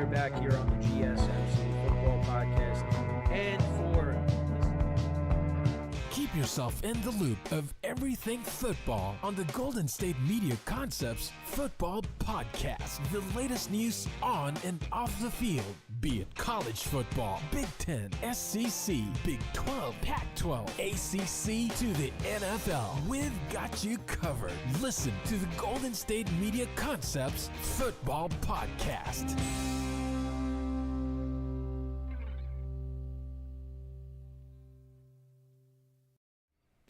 are back here on the GSMC Football Podcast, and keep yourself in the loop of everything football on the Golden State Media Concepts Football Podcast. The latest news on and off the field, be it college football, Big Ten, SEC, Big 12, Pac-12, ACC to the NFL. We've got you covered. Listen to the Golden State Media Concepts Football Podcast.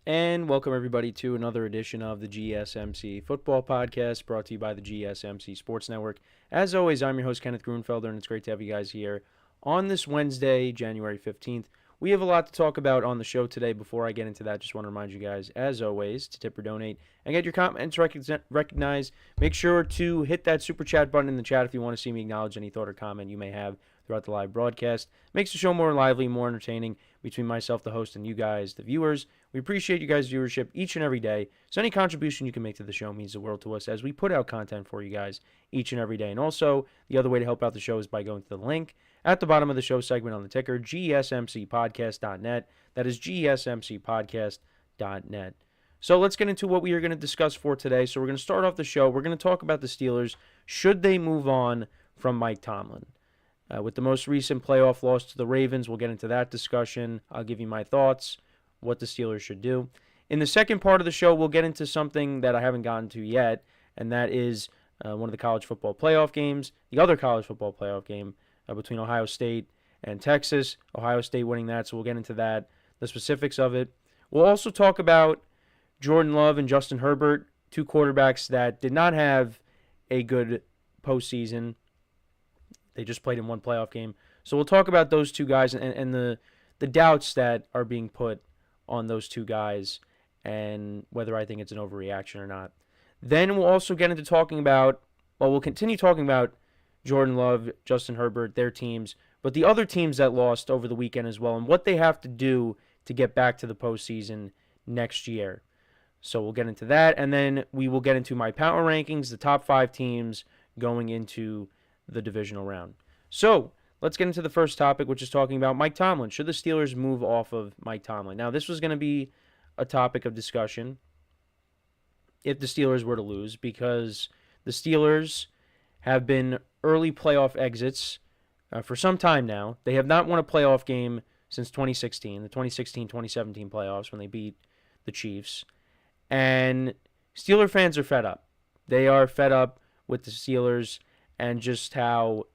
And welcome everybody to another edition of the GSMC Football Podcast, brought to you by the GSMC Sports Network. As always, I'm your host, Kenneth Grunfelder, and it's great to have you guys here on this Wednesday, January 15th. We have a lot to talk about on the show today. Before I get into that, just want to remind you guys, as always, to tip or donate and get your comments recognized. Make sure to hit that super chat button in the chat if you want to see me acknowledge any thought or comment you may have throughout the live broadcast. Makes the show more lively, more entertaining between myself, the host, and you guys, the viewers. We appreciate you guys' viewership each and every day. So any contribution you can make to the show means the world to us as we put out content for you guys each and every day. And also, the other way to help out the show is by going to the link at the bottom of the show segment on the ticker, gsmcpodcast.net. That is gsmcpodcast.net. So let's get into what we are going to discuss for today. So we're going to start off the show. We're going to talk about the Steelers. Should they move on from Mike Tomlin? With the most recent playoff loss to the Ravens, we'll get into that discussion. I'll give you my thoughts, what the Steelers should do. In the second part of the show, we'll get into something that I haven't gotten to yet, and that is one of the college football playoff games, the other college football playoff game between Ohio State and Texas. Ohio State winning that, so we'll get into that, the specifics of it. We'll also talk about Jordan Love and Justin Herbert, two quarterbacks that did not have a good postseason. They just played in one playoff game. So we'll talk about those two guys and the doubts that are being put on those two guys and whether I think it's an overreaction or not. Then we'll also get into talking about, we'll continue talking about Jordan Love, Justin Herbert, their teams, but the other teams that lost over the weekend as well and what they have to do to get back to the postseason next year. So we'll get into that, and then we will get into my power rankings, the top 5 teams going into the divisional round. So let's get into the first topic, which is talking about Mike Tomlin. Should the Steelers move off of Mike Tomlin? Now, this was going to be a topic of discussion if the Steelers were to lose, because the Steelers have been early playoff exits for some time now. They have not won a playoff game since 2016, the 2016-2017 playoffs when they beat the Chiefs. And Steeler fans are fed up. They are fed up with the Steelers and just how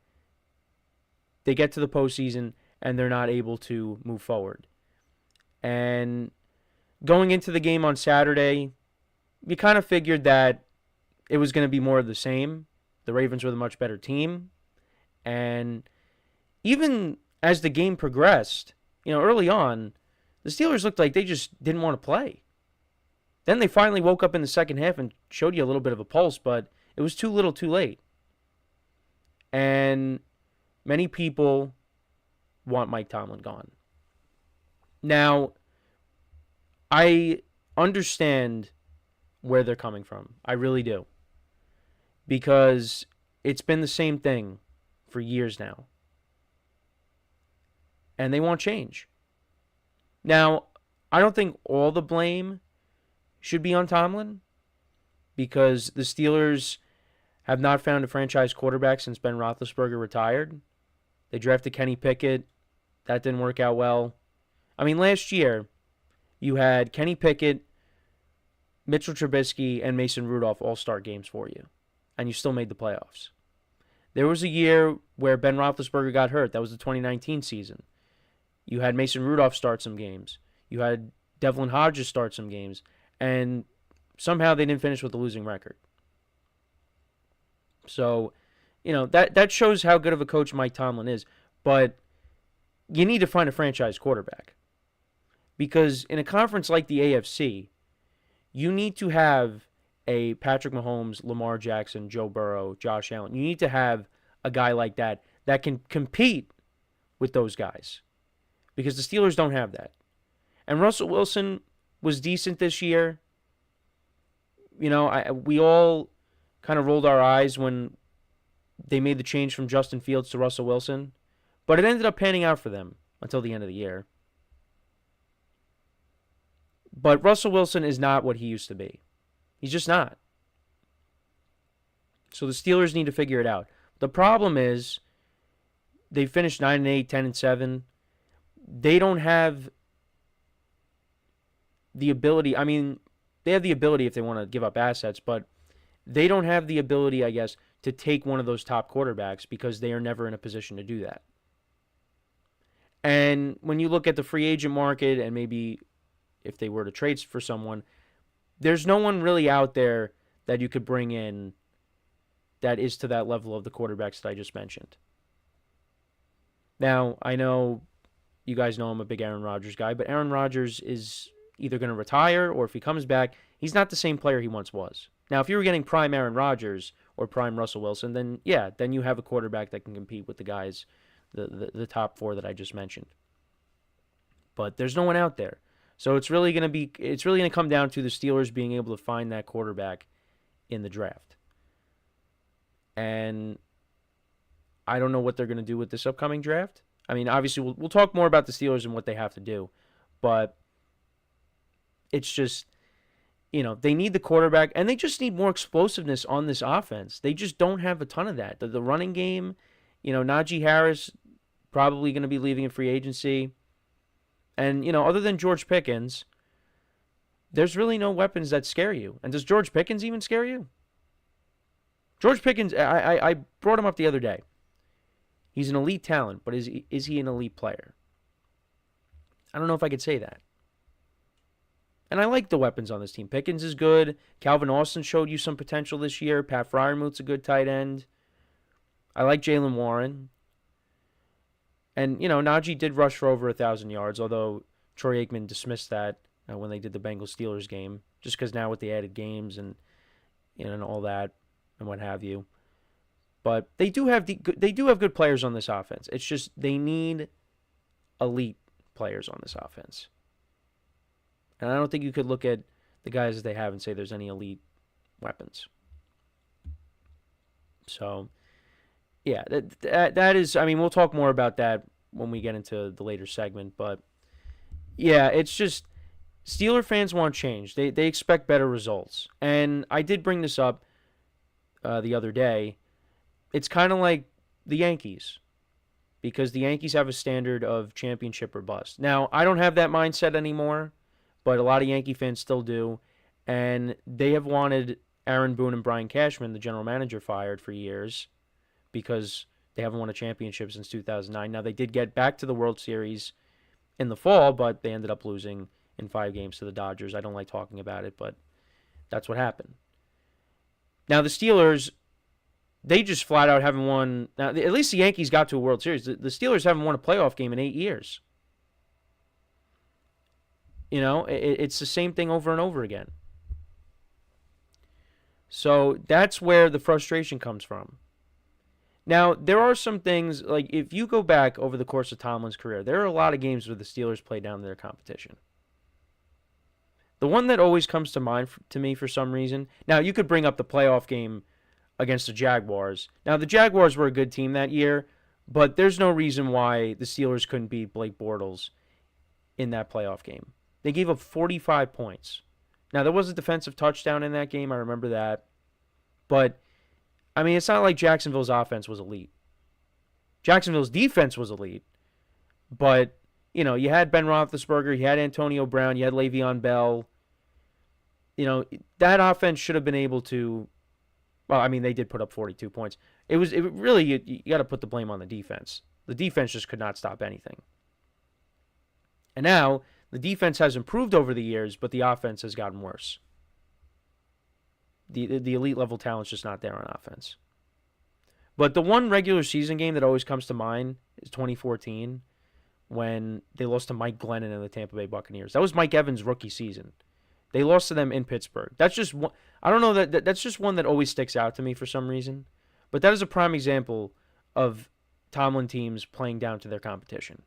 they get to the postseason and they're not able to move forward. And going into the game on Saturday, you kind of figured that it was going to be more of the same. The Ravens were the much better team. And even as the game progressed, early on, the Steelers looked like they just didn't want to play. Then they finally woke up in the second half and showed you a little bit of a pulse, but it was too little too late. And many people want Mike Tomlin gone. Now, I understand where they're coming from. I really do. Because it's been the same thing for years now. And they want change. Now, I don't think all the blame should be on Tomlin, because the Steelers have not found a franchise quarterback since Ben Roethlisberger retired. They drafted Kenny Pickett. That didn't work out well. I mean, last year, you had Kenny Pickett, Mitchell Trubisky, and Mason Rudolph all start games for you, and you still made the playoffs. There was a year where Ben Roethlisberger got hurt. That was the 2019 season. You had Mason Rudolph start some games. You had Devlin Hodges start some games, and somehow they didn't finish with a losing record. So, that shows how good of a coach Mike Tomlin is. But you need to find a franchise quarterback. Because in a conference like the AFC, you need to have a Patrick Mahomes, Lamar Jackson, Joe Burrow, Josh Allen. You need to have a guy like that can compete with those guys. Because the Steelers don't have that. And Russell Wilson was decent this year. We all kind of rolled our eyes when they made the change from Justin Fields to Russell Wilson, but it ended up panning out for them until the end of the year. But Russell Wilson is not what he used to be. He's just not. So the Steelers need to figure it out. The problem is they finished 9-8, 10-7. They don't have the ability. I mean, they have the ability if they want to give up assets, but they don't have the ability, I guess, to take one of those top quarterbacks because they are never in a position to do that. And when you look at the free agent market and maybe if they were to trade for someone, there's no one really out there that you could bring in that is to that level of the quarterbacks that I just mentioned. Now, I know you guys know I'm a big Aaron Rodgers guy, but Aaron Rodgers is either going to retire or if he comes back, he's not the same player he once was. Now, if you were getting prime Aaron Rodgers or prime Russell Wilson, then yeah, then you have a quarterback that can compete with the guys, the top four that I just mentioned. But there's no one out there. So it's really going to come down to the Steelers being able to find that quarterback in the draft. And I don't know what they're going to do with this upcoming draft. I mean, obviously, we'll talk more about the Steelers and what they have to do. But it's just, they need the quarterback, and they just need more explosiveness on this offense. They just don't have a ton of that. The running game, Najee Harris probably going to be leaving in free agency. And, other than George Pickens, there's really no weapons that scare you. And does George Pickens even scare you? George Pickens, I brought him up the other day. He's an elite talent, but is he an elite player? I don't know if I could say that. And I like the weapons on this team. Pickens is good. Calvin Austin showed you some potential this year. Pat Freiermuth's a good tight end. I like Jaylen Warren. And, Najee did rush for over 1,000 yards, although Troy Aikman dismissed that when they did the Bengals-Steelers game, just because now with the added games and all that and what have you. But they do have good players on this offense. It's just they need elite players on this offense. And I don't think you could look at the guys that they have and say there's any elite weapons. So, yeah, that is, I mean, we'll talk more about that when we get into the later segment. But, yeah, it's just Steeler fans want change. They expect better results. And I did bring this up the other day. It's kind of like the Yankees, because the Yankees have a standard of championship or bust. Now, I don't have that mindset anymore, but a lot of Yankee fans still do, and they have wanted Aaron Boone and Brian Cashman, the general manager, fired for years because they haven't won a championship since 2009. Now, they did get back to the World Series in the fall, but they ended up losing in 5 games to the Dodgers. I don't like talking about it, but that's what happened. Now, the Steelers, they just flat out haven't won. Now, at least the Yankees got to a World Series. The Steelers haven't won a playoff game in 8 years. It's the same thing over and over again. So that's where the frustration comes from. Now, there are some things, like if you go back over the course of Tomlin's career, there are a lot of games where the Steelers play down to their competition. The one that always comes to mind to me for some reason, now you could bring up the playoff game against the Jaguars. Now, the Jaguars were a good team that year, but there's no reason why the Steelers couldn't beat Blake Bortles in that playoff game. They gave up 45 points. Now, there was a defensive touchdown in that game. I remember that. But, I mean, it's not like Jacksonville's offense was elite. Jacksonville's defense was elite. But, you had Ben Roethlisberger, you had Antonio Brown, you had Le'Veon Bell. That offense should have been able to, well, I mean, they did put up 42 points. It really, you got to put the blame on the defense. The defense just could not stop anything. And now, the defense has improved over the years, but the offense has gotten worse. The elite level talent's just not there on offense. But the one regular season game that always comes to mind is 2014, when they lost to Mike Glennon and the Tampa Bay Buccaneers. That was Mike Evans' rookie season. They lost to them in Pittsburgh. That's just one. I don't know, that's just one that always sticks out to me for some reason. But that is a prime example of Tomlin teams playing down to their competition,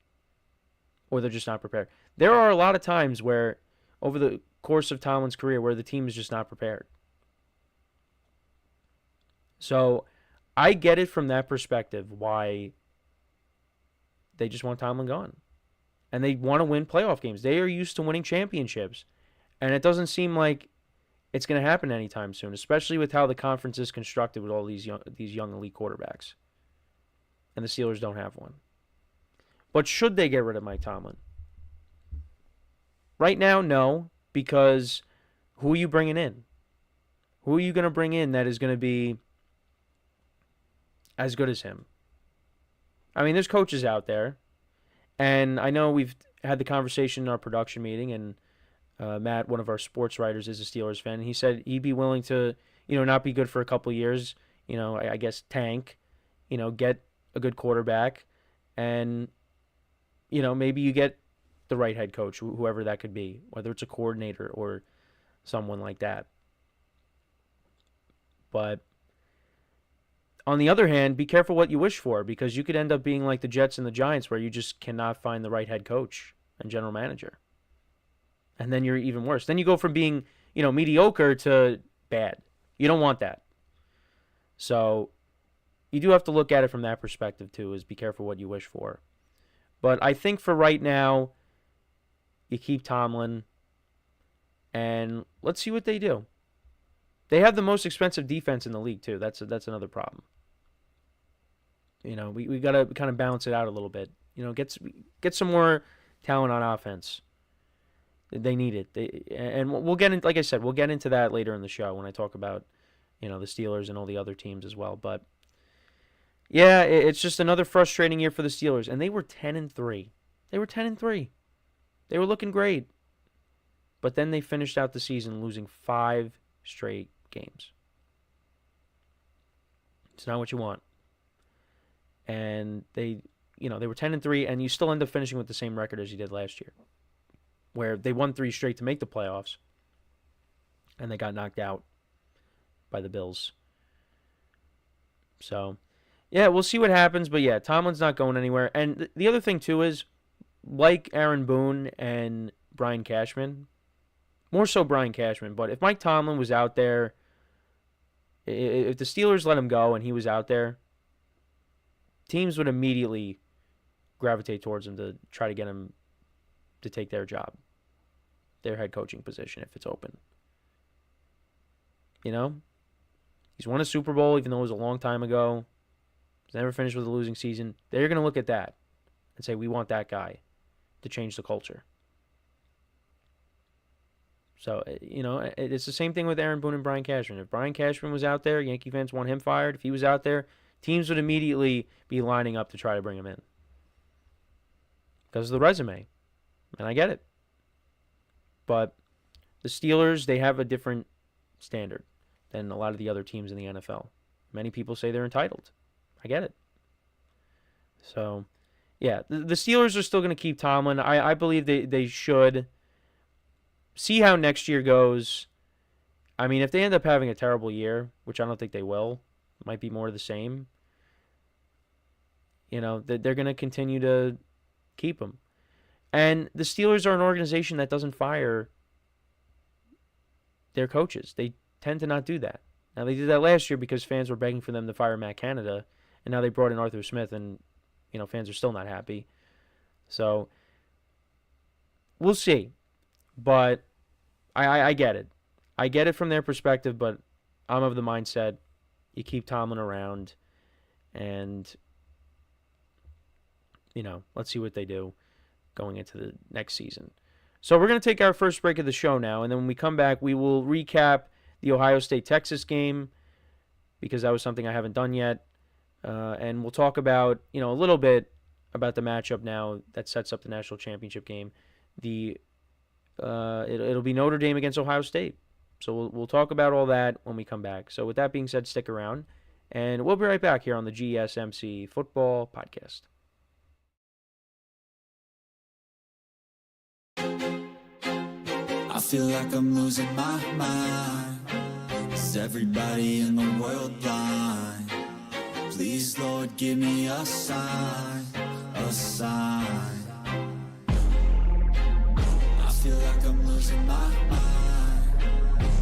or they're just not prepared. There are a lot of times where, over the course of Tomlin's career, where the team is just not prepared. So, I get it from that perspective why they just want Tomlin gone. And they want to win playoff games. They are used to winning championships. And it doesn't seem like it's going to happen anytime soon, especially with how the conference is constructed with all these young elite quarterbacks. And the Steelers don't have one. But should they get rid of Mike Tomlin? Right now, no, because who are you bringing in? Who are you going to bring in that is going to be as good as him? I mean, there's coaches out there, and I know we've had the conversation in our production meeting, and Matt, one of our sports writers, is a Steelers fan, and he said he'd be willing to, not be good for a couple of years, I guess tank, get a good quarterback, and, maybe you get the right head coach, whoever that could be, whether it's a coordinator or someone like that. But on the other hand, be careful what you wish for, because you could end up being like the Jets and the Giants, where you just cannot find the right head coach and general manager. And then you're even worse. Then you go from being, mediocre to bad. You don't want that. So you do have to look at it from that perspective too, is be careful what you wish for. But I think for right now, you keep Tomlin, and let's see what they do. They have the most expensive defense in the league too. That's another problem. We got to kind of balance it out a little bit. Get some more talent on offense. They need it. And we'll get in, like I said, we'll get into that later in the show when I talk about, the Steelers and all the other teams as well. But yeah, it's just another frustrating year for the Steelers, and they were 10-3. They were 10-3. They were looking great, but then they finished out the season losing 5 straight games. It's not what you want. And they were 10-3, and you still end up finishing with the same record as you did last year, where they won 3 straight to make the playoffs, and they got knocked out by the Bills. So, yeah, we'll see what happens, but yeah, Tomlin's not going anywhere. And the other thing, too, is, like Aaron Boone and Brian Cashman, more so Brian Cashman, but if Mike Tomlin was out there, if the Steelers let him go and he was out there, teams would immediately gravitate towards him to try to get him to take their job, their head coaching position, if it's open. He's won a Super Bowl, even though it was a long time ago. He's never finished with a losing season. They're going to look at that and say, we want that guy to change the culture. So, it's the same thing with Aaron Boone and Brian Cashman. If Brian Cashman was out there, Yankee fans want him fired. If he was out there, teams would immediately be lining up to try to bring him in because of the resume. And I get it. But the Steelers, they have a different standard than a lot of the other teams in the NFL. Many people say they're entitled. I get it. So, yeah, the Steelers are still going to keep Tomlin. I believe they should. See how next year goes. I mean, if they end up having a terrible year, which I don't think they will, it might be more of the same, they're going to continue to keep him. And the Steelers are an organization that doesn't fire their coaches. They tend to not do that. Now, they did that last year because fans were begging for them to fire Matt Canada, and now they brought in Arthur Smith, and, fans are still not happy. So, we'll see. But I get it. I get it from their perspective, but I'm of the mindset you keep Tomlin around, and, let's see what they do going into the next season. So we're going to take our first break of the show now, and then when we come back, we will recap the Ohio State-Texas game, because that was something I haven't done yet, and we'll talk about, a little bit about the matchup now that sets up the national championship game. It'll be Notre Dame against Ohio State. So we'll talk about all that when we come back. So with that being said, stick around, and we'll be right back here on the GSMC Football Podcast. I feel like I'm losing my mind. Is everybody in the world blind? Please, Lord, give me a sign, a sign. I feel like I'm losing my mind.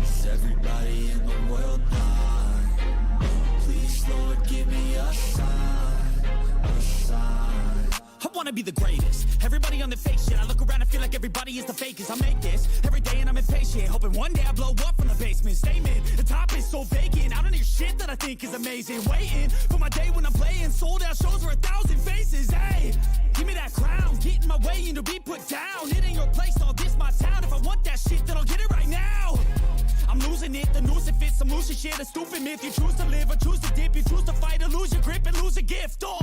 Is everybody in the world blind? Please, Lord, give me a sign, a sign. I wanna be the greatest. Everybody on the fake shit. I look around and feel like everybody is the fakest. I make this every day and I'm impatient, hoping one day I blow up from the basement. Statement, the top is so vacant. I don't hear shit that I think is amazing. Waiting for my day when I'm playing sold out shows for 1,000 faces. Hey, give me that crown, get in my way and to be put down. It ain't your place, all this my town. If I want that shit, then I'll get it right now. I'm losing it, the noose it fits. I'm losing shit, a stupid myth. You choose to live or choose to dip. You choose to fight or lose your grip and lose a gift. Oh.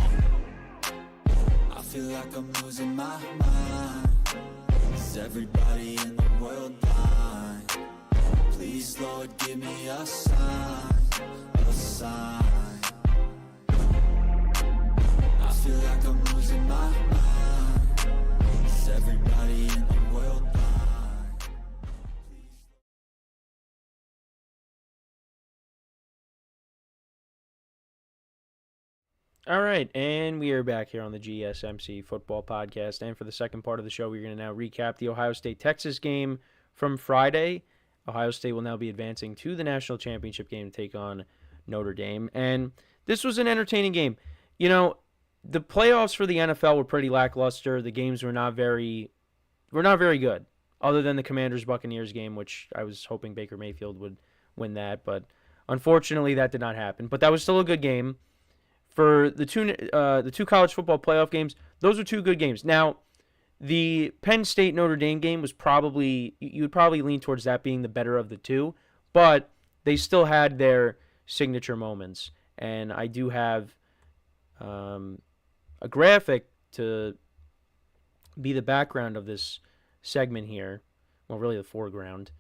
I feel like I'm losing my mind. Is everybody in the world blind? Please, Lord, give me a sign, a sign. I feel like I'm losing my mind. Is everybody in the world blind? All right, and we are back here on the GSMC Football Podcast. And for the second part of the show, we're going to now recap the Ohio State-Texas game from Friday. Ohio State will now be advancing to the national championship game to take on Notre Dame. And this was an entertaining game. You know, the playoffs for the NFL were pretty lackluster. The games were not very good, other than the Commanders-Buccaneers game, which I was hoping Baker Mayfield would win that. But unfortunately, that did not happen. But that was still a good game. For the two college football playoff games, those were two good games. Now, the Penn State Notre Dame game was you would probably lean towards that being the better of the two, but they still had their signature moments. And I do have a graphic to be the background of this segment here. Well, really the foreground,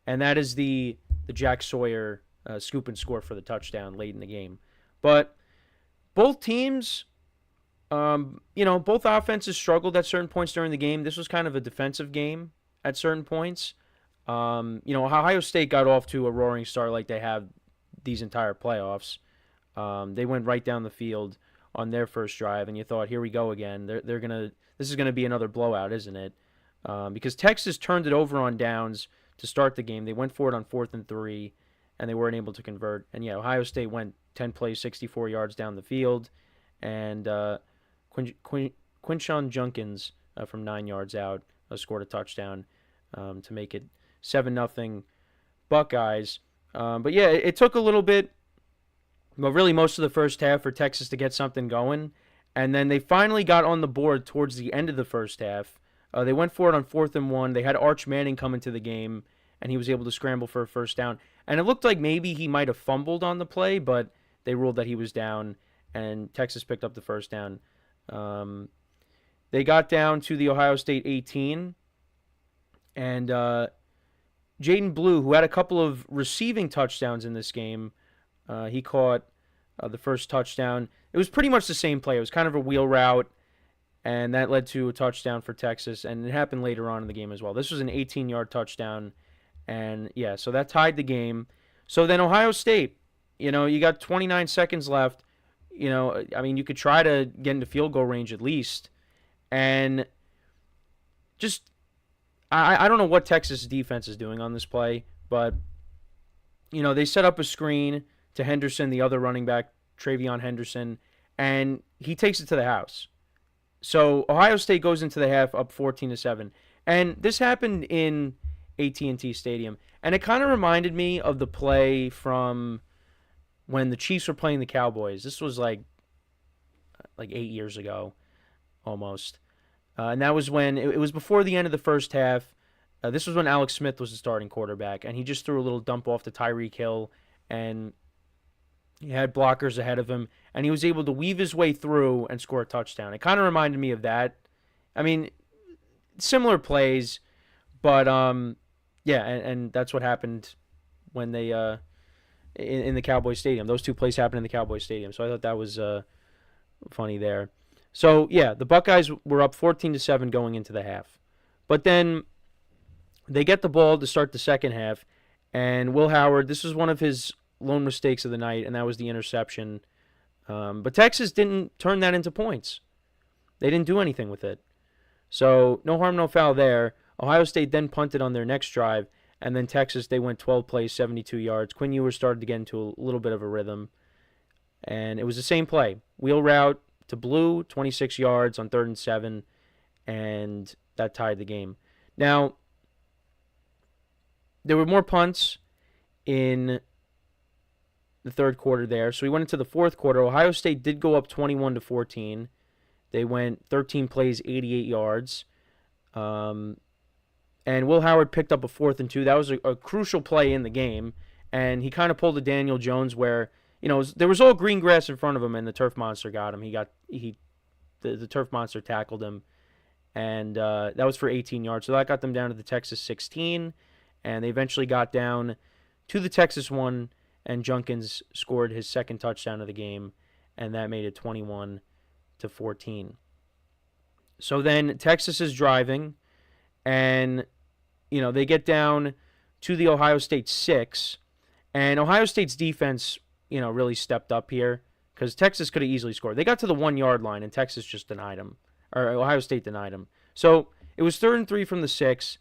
and that is the Jack Sawyer scoop and score for the touchdown late in the game, but. Both teams, both offenses struggled at certain points during the game. This was kind of a defensive game at certain points. Ohio State got off to a roaring start like they have these entire playoffs. They went right down the field on their first drive, and you thought, here we go again. This is gonna be another blowout, isn't it? Because Texas turned it over on downs to start the game. They went for it on 4th and 3, and they weren't able to convert. And yeah, Ohio State went 10 plays, 64 yards down the field, and Quinshon Junkins from 9 yards out scored a touchdown to make it 7-0 Buckeyes. But yeah, it took a little bit, well, really most of the first half for Texas to get something going, and then they finally got on the board towards the end of the first half. They went for it on 4th and 1. They had Arch Manning come into the game, and he was able to scramble for a first down. And it looked like maybe he might have fumbled on the play, but they ruled that he was down, and Texas picked up the first down. They got down to the Ohio State 18, and Jaden Blue, who had a couple of receiving touchdowns in this game, he caught the first touchdown. It was pretty much the same play. It was kind of a wheel route, and that led to a touchdown for Texas, and it happened later on in the game as well. This was an 18-yard touchdown, and yeah, so that tied the game. So then Ohio State, you got 29 seconds left. You could try to get into field goal range at least. And just, I don't know what Texas defense is doing on this play, but, they set up a screen to Henderson, the other running back, Travion Henderson, and he takes it to the house. So Ohio State goes into the half up 14-7. And this happened in AT&T Stadium. And it kind of reminded me of the play from when the Chiefs were playing the Cowboys. This was like 8 years ago, almost. And that was when, it was before the end of the first half. This was when Alex Smith was the starting quarterback. And he just threw a little dump off to Tyreek Hill. And he had blockers ahead of him. And he was able to weave his way through and score a touchdown. It kind of reminded me of that. I mean, similar plays. But, yeah, and that's what happened when they... in the Cowboys Stadium. Those two plays happened in the Cowboys Stadium. So I thought that was funny there. So, yeah, the Buckeyes were up 14-7 going into the half. But then they get the ball to start the second half, and Will Howard, this was one of his lone mistakes of the night, and that was the interception. But Texas didn't turn that into points. They didn't do anything with it. So, no harm, no foul there. Ohio State then punted on their next drive, and then Texas, they went 12 plays, 72 yards. Quinn Ewers started to get into a little bit of a rhythm. And it was the same play. Wheel route to Blue, 26 yards on 3rd and 7, and that tied the game. Now, there were more punts in the third quarter there. So we went into the fourth quarter. Ohio State did go up 21-14. They went 13 plays, 88 yards. And Will Howard picked up a 4th and 2. That was a crucial play in the game. And he kind of pulled a Daniel Jones where, there was all green grass in front of him, and the turf monster got him. The turf monster tackled him. And that was for 18 yards. So that got them down to the Texas 16. And they eventually got down to the Texas 1. And Junkins scored his second touchdown of the game, and that made it 21-14. So then Texas is driving, and they get down to the Ohio State 6, and Ohio State's defense, really stepped up here because Texas could have easily scored. They got to the 1-yard line, and Texas just denied them, or Ohio State denied them. So it was 3rd and 3 from the 6.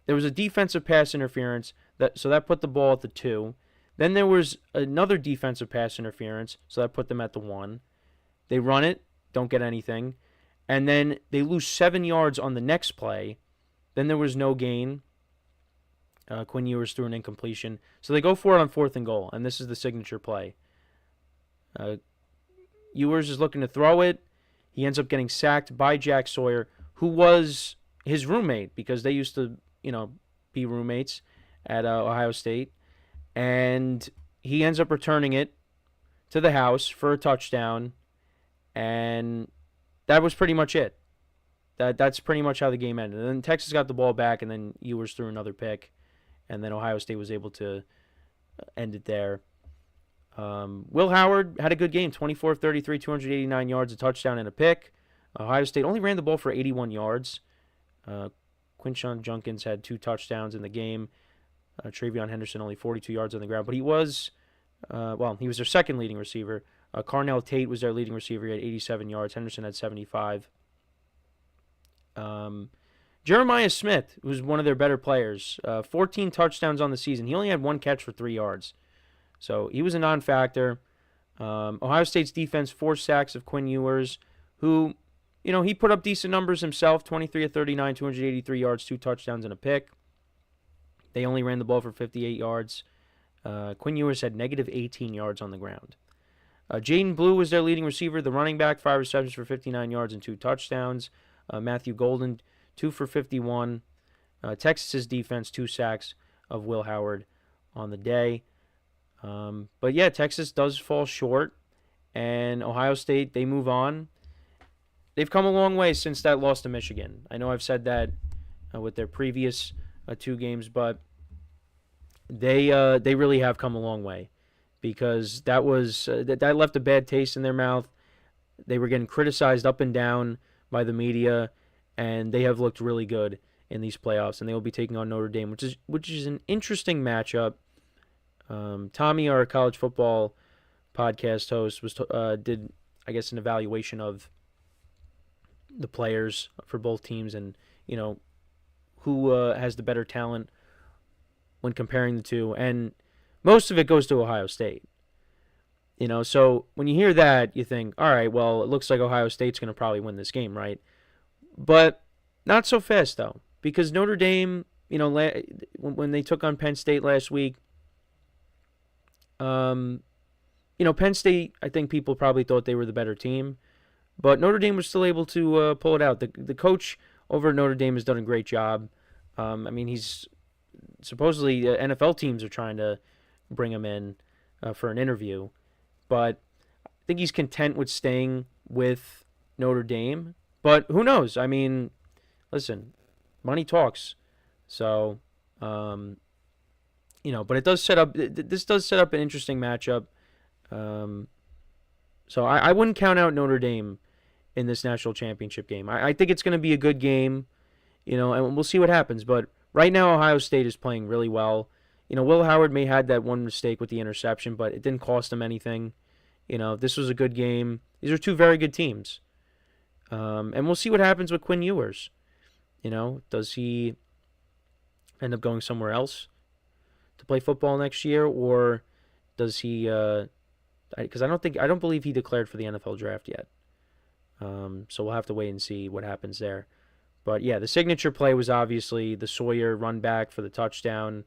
There was a defensive pass interference, so that put the ball at the 2. Then there was another defensive pass interference, so that put them at the 1. They run it, don't get anything. And then they lose 7 yards on the next play. Then there was no gain. Quinn Ewers threw an incompletion. So they go for it on 4th and goal, and this is the signature play. Ewers is looking to throw it. He ends up getting sacked by Jack Sawyer, who was his roommate because they used to, be roommates at Ohio State. And he ends up returning it to the house for a touchdown, and that was pretty much it. That's pretty much how the game ended. And then Texas got the ball back, and then Ewers threw another pick, and then Ohio State was able to end it there. Will Howard had a good game, 24 of 33, 289 yards, a touchdown, and a pick. Ohio State only ran the ball for 81 yards. Quinshon Junkins had 2 touchdowns in the game. Travion Henderson only 42 yards on the ground, but he was their second leading receiver. Carnell Tate was their leading receiver. He had 87 yards. Henderson had 75. Jeremiah Smith was one of their better players. 14 touchdowns on the season. He only had 1 catch for 3 yards. So he was a non-factor. Ohio State's defense, 4 sacks of Quinn Ewers, who, he put up decent numbers himself, 23 of 39, 283 yards, 2 touchdowns, and a pick. They only ran the ball for 58 yards. Quinn Ewers had negative 18 yards on the ground. Jaden Blue was their leading receiver, the running back, 5 receptions for 59 yards and 2 touchdowns. Matthew Golden, 2 for 51. Texas's defense, 2 sacks of Will Howard on the day. But yeah, Texas does fall short, and Ohio State, they move on. They've come a long way since that loss to Michigan. I know I've said that with their previous 2 games, but they really have come a long way because that was that left a bad taste in their mouth. They were getting criticized up and down by the media, and they have looked really good in these playoffs, and they will be taking on Notre Dame, which is an interesting matchup. Tommy, our college football podcast host, did an evaluation of the players for both teams, and who has the better talent when comparing the two, and most of it goes to Ohio State. So when you hear that, you think, all right, well, it looks like Ohio State's going to probably win this game, right? But not so fast, though, because Notre Dame, when they took on Penn State last week, Penn State, I think people probably thought they were the better team, but Notre Dame was still able to pull it out. The coach over at Notre Dame has done a great job. He's supposedly NFL teams are trying to bring him in for an interview, but I think he's content with staying with Notre Dame. But who knows? Listen, money talks. So, but it does set up. This does set up an interesting matchup. So I wouldn't count out Notre Dame in this national championship game. I think it's going to be a good game, and we'll see what happens. But right now, Ohio State is playing really well. Will Howard may have had that one mistake with the interception, but it didn't cost him anything. This was a good game. These are 2 very good teams. And we'll see what happens with Quinn Ewers. Does he end up going somewhere else to play football next year, or does he because I don't believe he declared for the NFL draft yet. So we'll have to wait and see what happens there. But yeah, the signature play was obviously the Sawyer run back for the touchdown.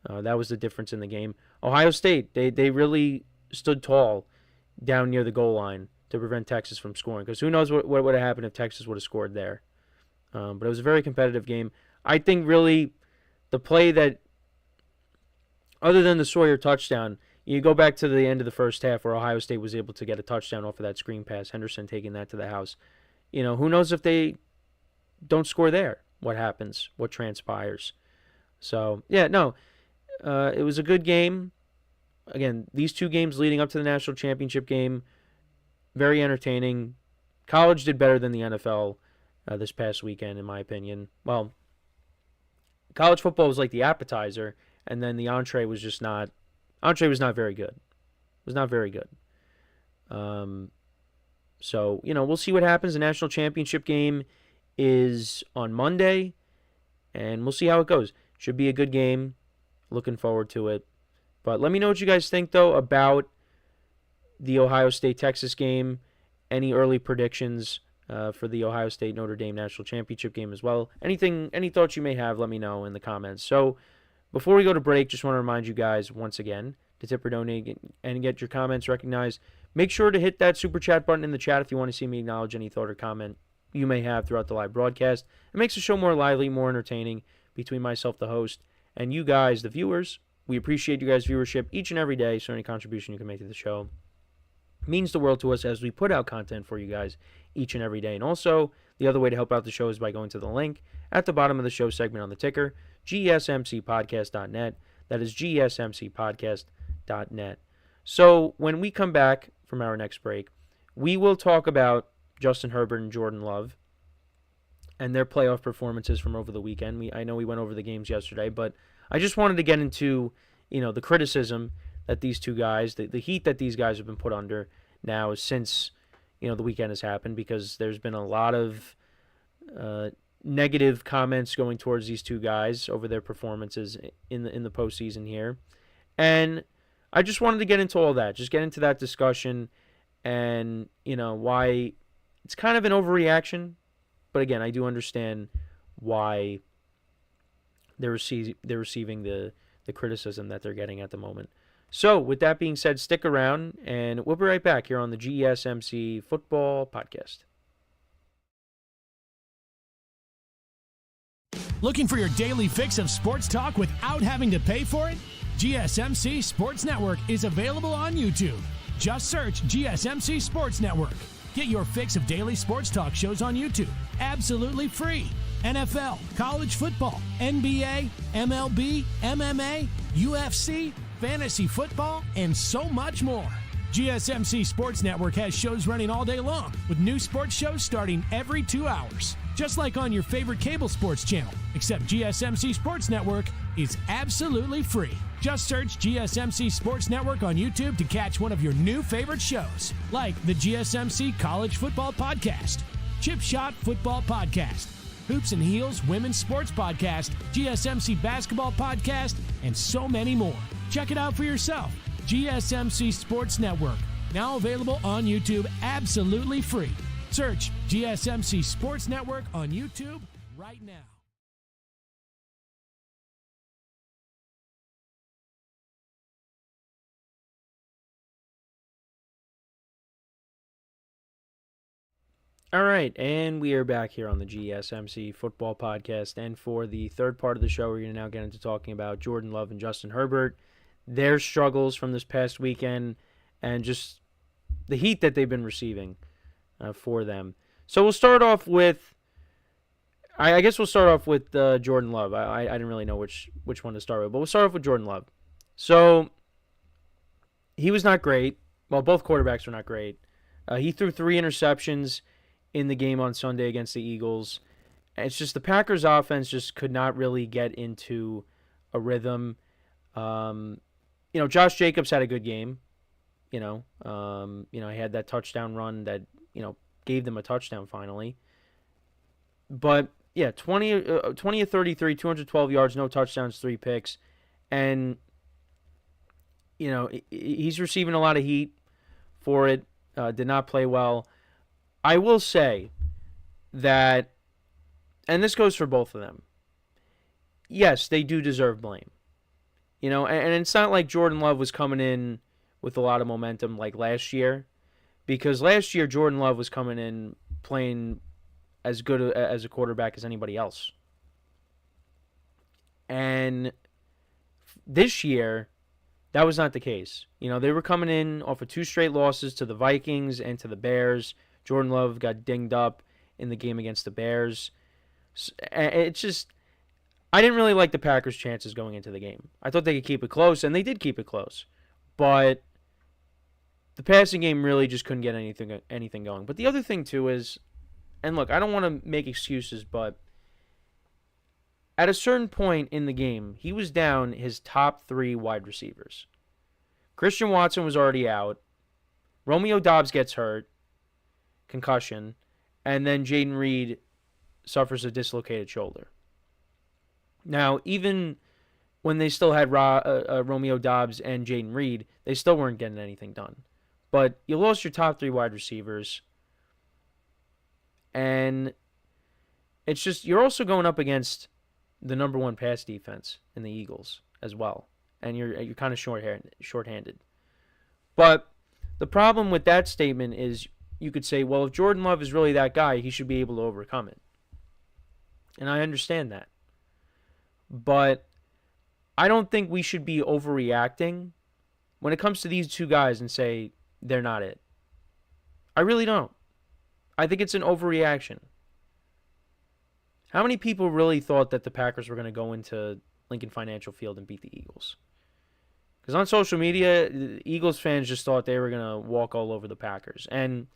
That was the difference in the game. Ohio State, they really stood tall down near the goal line to prevent Texas from scoring. Because who knows what would have happened if Texas would have scored there. But it was a very competitive game. I think really the play that, other than the Sawyer touchdown, you go back to the end of the first half where Ohio State was able to get a touchdown off of that screen pass, Henderson taking that to the house. Who knows if they don't score there, what happens, what transpires. So, yeah, no, it was a good game. Again, these two games leading up to the national championship game, very entertaining. College did better than the NFL this past weekend, in my opinion. Well, college football was like the appetizer, and then the entree was just not. Entree was not very good. It was not very good. So, we'll see what happens. The national championship game is on Monday, and we'll see how it goes. Should be a good game. Looking forward to it. But let me know what you guys think, though, about the Ohio State-Texas game. Any early predictions for the Ohio State-Notre Dame national championship game as well. Any thoughts you may have, let me know in the comments. So, before we go to break, just want to remind you guys once again to tip or donate and get your comments recognized. Make sure to hit that super chat button in the chat if you want to see me acknowledge any thought or comment you may have throughout the live broadcast. It makes the show more lively, more entertaining between myself, the host, and you guys, the viewers. We appreciate you guys' viewership each and every day, so any contribution you can make to the show means the world to us as we put out content for you guys each and every day. And also, the other way to help out the show is by going to the link at the bottom of the show segment on the ticker, GSMCpodcast.net. That is GSMCpodcast.net. So when we come back from our next break, we will talk about Justin Herbert and Jordan Love and their playoff performances from over the weekend. I know we went over the games yesterday, but I just wanted to get into, the criticism that these two guys, the heat that these guys have been put under now since, the weekend has happened, because there's been a lot of negative comments going towards these two guys over their performances in the postseason here. And I just wanted to get into all that, just get into that discussion and, why it's kind of an overreaction. But again, I do understand why they're receiving the criticism that they're getting at the moment. So, with that being said, stick around, and we'll be right back here on the GSMC Football Podcast. Looking for your daily fix of sports talk without having to pay for it? GSMC Sports Network is available on YouTube. Just search GSMC Sports Network. Get your fix of daily sports talk shows on YouTube, absolutely free. NFL, college football, NBA, MLB, MMA, UFC, fantasy football, and so much more. GSMC Sports Network has shows running all day long, with new sports shows starting every 2 hours. Just like on your favorite cable sports channel, except GSMC Sports Network is absolutely free. Just search GSMC Sports Network on YouTube to catch one of your new favorite shows, like the GSMC College Football Podcast, Chip Shot Football Podcast, Hoops and Heels Women's Sports Podcast, GSMC Basketball Podcast, and so many more. Check it out for yourself. GSMC Sports Network, now available on YouTube absolutely free. Search GSMC Sports Network on YouTube right now. All right, and we are back here on the GSMC Football Podcast, and for the third part of the show, we're going to now get into talking about Jordan Love and Justin Herbert, their struggles from this past weekend, and just the heat that they've been receiving for them. So we'll start off with, I guess we'll start off with Jordan Love. I didn't really know which one to start with, but we'll start off with Jordan Love. So he was not great. Well, both quarterbacks were not great. He threw 3 interceptions in the game on Sunday against the Eagles. It's just the Packers offense just could not really get into a rhythm. Josh Jacobs had a good game. He had that touchdown run that, gave them a touchdown finally. But, yeah, 20 of 33, 212 yards, no touchdowns, 3 picks. And, he's receiving a lot of heat for it. Did not play well. I will say that, and this goes for both of them, yes, they do deserve blame. And it's not like Jordan Love was coming in with a lot of momentum like last year, because last year Jordan Love was coming in playing as good as a quarterback as anybody else. And this year, that was not the case. They were coming in off of 2 straight losses to the Vikings and to the Bears. Jordan Love got dinged up in the game against the Bears. It's just, I didn't really like the Packers' chances going into the game. I thought they could keep it close, and they did keep it close. But the passing game really just couldn't get anything going. But the other thing, too, is, and look, I don't want to make excuses, but at a certain point in the game, he was down his top 3 wide receivers. Christian Watson was already out. Romeo Doubs gets hurt, concussion, and then Jaden Reed suffers a dislocated shoulder. Now, even when they still had Romeo Doubs and Jaden Reed, they still weren't getting anything done. But you lost your top 3 wide receivers, and it's just, you're also going up against the number 1 pass defense in the Eagles as well, and you're kind of shorthanded. But the problem with that statement is, you could say, well, if Jordan Love is really that guy, he should be able to overcome it. And I understand that. But I don't think we should be overreacting when it comes to these 2 guys and say they're not it. I really don't. I think it's an overreaction. How many people really thought that the Packers were going to go into Lincoln Financial Field and beat the Eagles? Because on social media, the Eagles fans just thought they were going to walk all over the Packers. And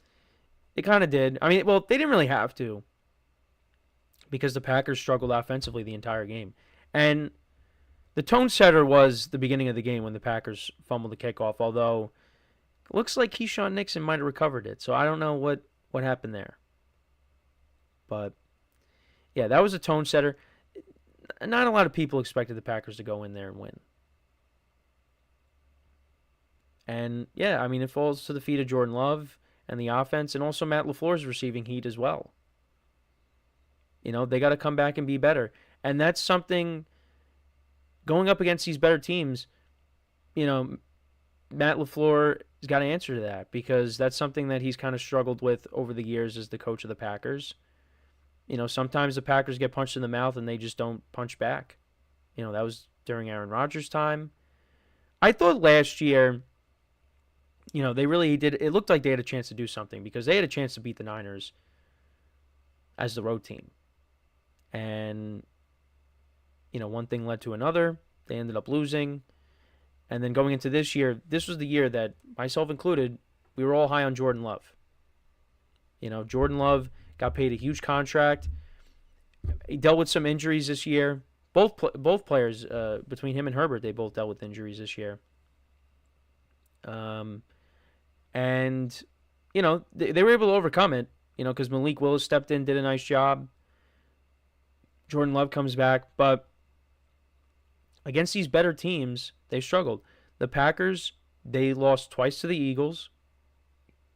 they kind of did. I mean, well, they didn't really have to, because the Packers struggled offensively the entire game. And the tone setter was the beginning of the game when the Packers fumbled the kickoff, although it looks like Keyshawn Nixon might have recovered it. So I don't know what happened there. But yeah, that was a tone setter. Not a lot of people expected the Packers to go in there and win. And yeah, I mean, it falls to the feet of Jordan Love and the offense, and also Matt LaFleur's receiving heat as well. They got to come back and be better. And that's something, going up against these better teams, Matt LaFleur has got to answer to that, because that's something that he's kind of struggled with over the years as the coach of the Packers. Sometimes the Packers get punched in the mouth and they just don't punch back. That was during Aaron Rodgers' time. I thought last year, they really did. It looked like they had a chance to do something, because they had a chance to beat the Niners as the road team. And, one thing led to another. They ended up losing. And then going into this year, this was the year that, myself included, we were all high on Jordan Love. Jordan Love got paid a huge contract. He dealt with some injuries this year. Both players, between him and Herbert, they both dealt with injuries this year. And, they were able to overcome it, because Malik Willis stepped in, did a nice job. Jordan Love comes back. But against these better teams, they struggled. The Packers, they lost twice to the Eagles.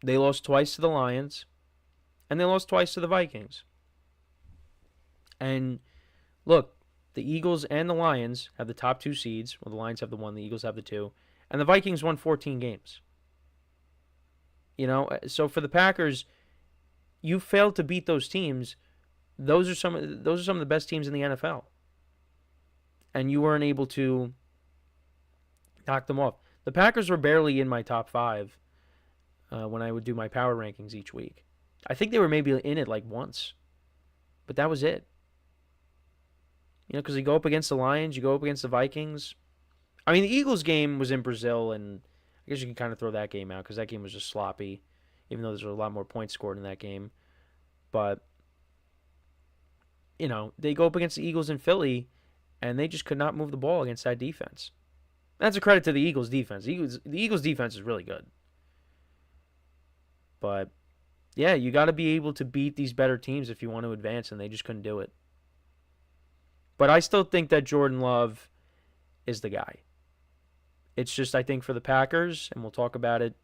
They lost twice to the Lions. And they lost twice to the Vikings. And look, the Eagles and the Lions have the top 2 seeds. Well, the Lions have the 1, the Eagles have the 2. And the Vikings won 14 games. So for the Packers, you failed to beat those teams. Those are some of the best teams in the NFL. And you weren't able to knock them off. The Packers were barely in my top 5 when I would do my power rankings each week. I think they were maybe in it like once. But that was it. Because you go up against the Lions, you go up against the Vikings. I mean, the Eagles game was in Brazil, and I guess you can kind of throw that game out, because that game was just sloppy, even though there's a lot more points scored in that game. But, they go up against the Eagles in Philly, and they just could not move the ball against that defense. That's a credit to the Eagles' defense. The Eagles' defense is really good. But, yeah, you got to be able to beat these better teams if you want to advance, and they just couldn't do it. But I still think that Jordan Love is the guy. It's just, I think, for the Packers, and we'll talk about it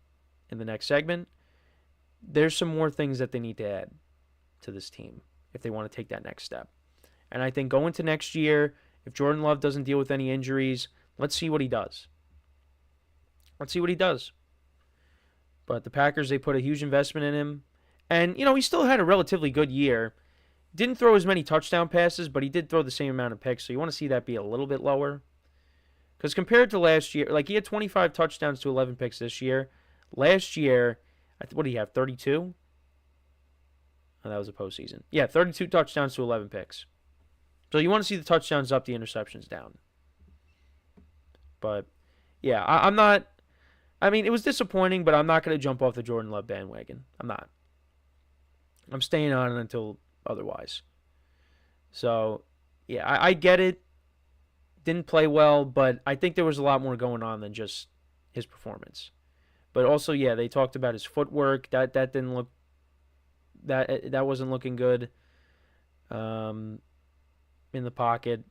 in the next segment, there's some more things that they need to add to this team if they want to take that next step. And I think going to next year, if Jordan Love doesn't deal with any injuries, let's see what he does. Let's see what he does. But the Packers, they put a huge investment in him. And, he still had a relatively good year. Didn't throw as many touchdown passes, but he did throw the same amount of picks. So you want to see that be a little bit lower. Because compared to last year, he had 25 touchdowns to 11 picks this year. Last year, what did he have, 32? Oh, that was a postseason. Yeah, 32 touchdowns to 11 picks. So you want to see the touchdowns up, the interceptions down. But, yeah, I'm not... it was disappointing, but I'm not going to jump off the Jordan Love bandwagon. I'm not. I'm staying on it until otherwise. So, yeah, I get it. Didn't play well, but I think there was a lot more going on than just his performance. But also, yeah, they talked about his footwork. That didn't look... That wasn't looking good in the pocket.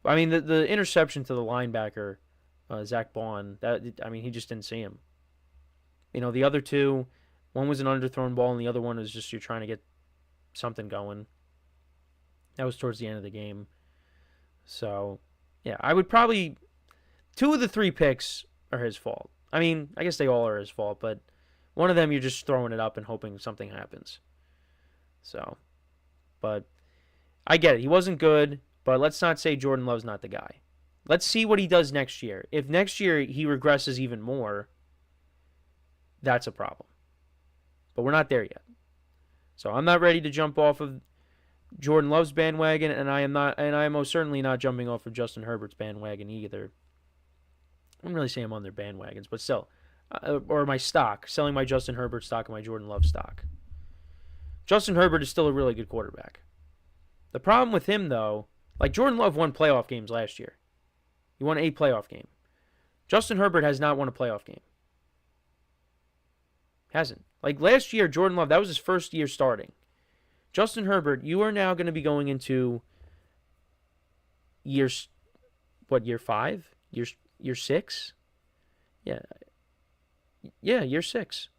The interception to the linebacker, Zach Bond, he just didn't see him. The other two, one was an underthrown ball and the other one was just you're trying to get something going. That was towards the end of the game. So, yeah, I would probably... 2 of the 3 picks are his fault. I guess they all are his fault, but one of them you're just throwing it up and hoping something happens. So, but I get it. He wasn't good, but let's not say Jordan Love's not the guy. Let's see what he does next year. If next year he regresses even more, that's a problem. But we're not there yet. So I'm not ready to jump off of Jordan Love's bandwagon, and I am most certainly not jumping off of Justin Herbert's bandwagon either. I wouldn't really say I'm on their bandwagons, but still. Or my stock, selling my Justin Herbert stock and my Jordan Love stock. Justin Herbert is still a really good quarterback. The problem with him, though, Jordan Love won playoff games last year. He won a playoff game. Justin Herbert has not won a playoff game. Hasn't. Last year, Jordan Love, that was his first year starting. Justin Herbert, you are now going to be going into year 5? Year 6? Yeah. Yeah, year 6.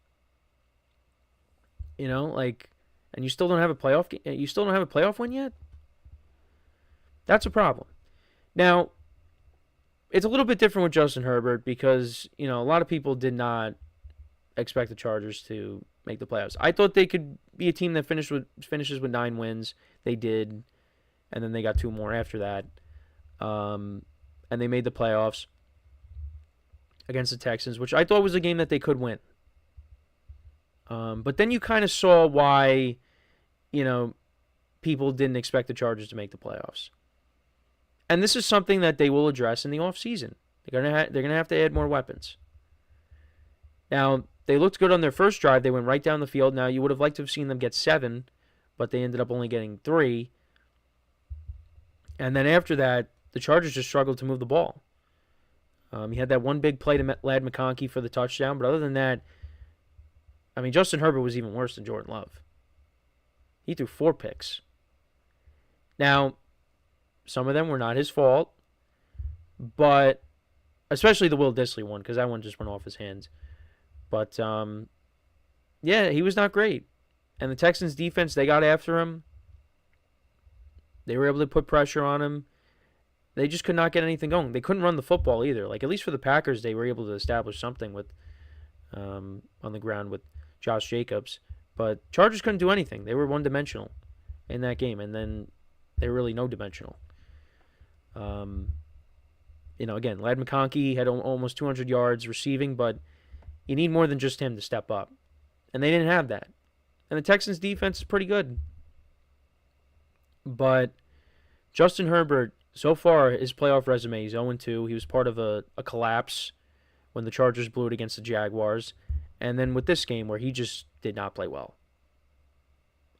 And you still don't have a playoff game. You still don't have a playoff win yet? That's a problem. Now, it's a little bit different with Justin Herbert because, a lot of people did not expect the Chargers to make the playoffs. I thought they could be a team that finishes with 9 wins. They did, and then they got 2 more after that. And they made the playoffs against the Texans, which I thought was a game that they could win. But then you kind of saw why, people didn't expect the Chargers to make the playoffs. And this is something that they will address in the offseason. They're gonna have to add more weapons. Now, they looked good on their first drive. They went right down the field. Now, you would have liked to have seen them get 7, but they ended up only getting 3. And then after that, the Chargers just struggled to move the ball. He had that one big play to Ladd McConkey for the touchdown, but other than that, Justin Herbert was even worse than Jordan Love. He threw 4 picks. Now, some of them were not his fault, but especially the Will Dissly one, because that one just went off his hands. But, yeah, he was not great. And the Texans' defense, they got after him. They were able to put pressure on him. They just could not get anything going. They couldn't run the football either. At least for the Packers, they were able to establish something with on the ground with Josh Jacobs. But Chargers couldn't do anything. They were one-dimensional in that game, and then they were really no-dimensional. Again, Ladd McConkey had almost 200 yards receiving, but you need more than just him to step up. And they didn't have that. And the Texans' defense is pretty good. But Justin Herbert, so far, his playoff resume, he's 0-2. He was part of a collapse when the Chargers blew it against the Jaguars. And then with this game where he just did not play well.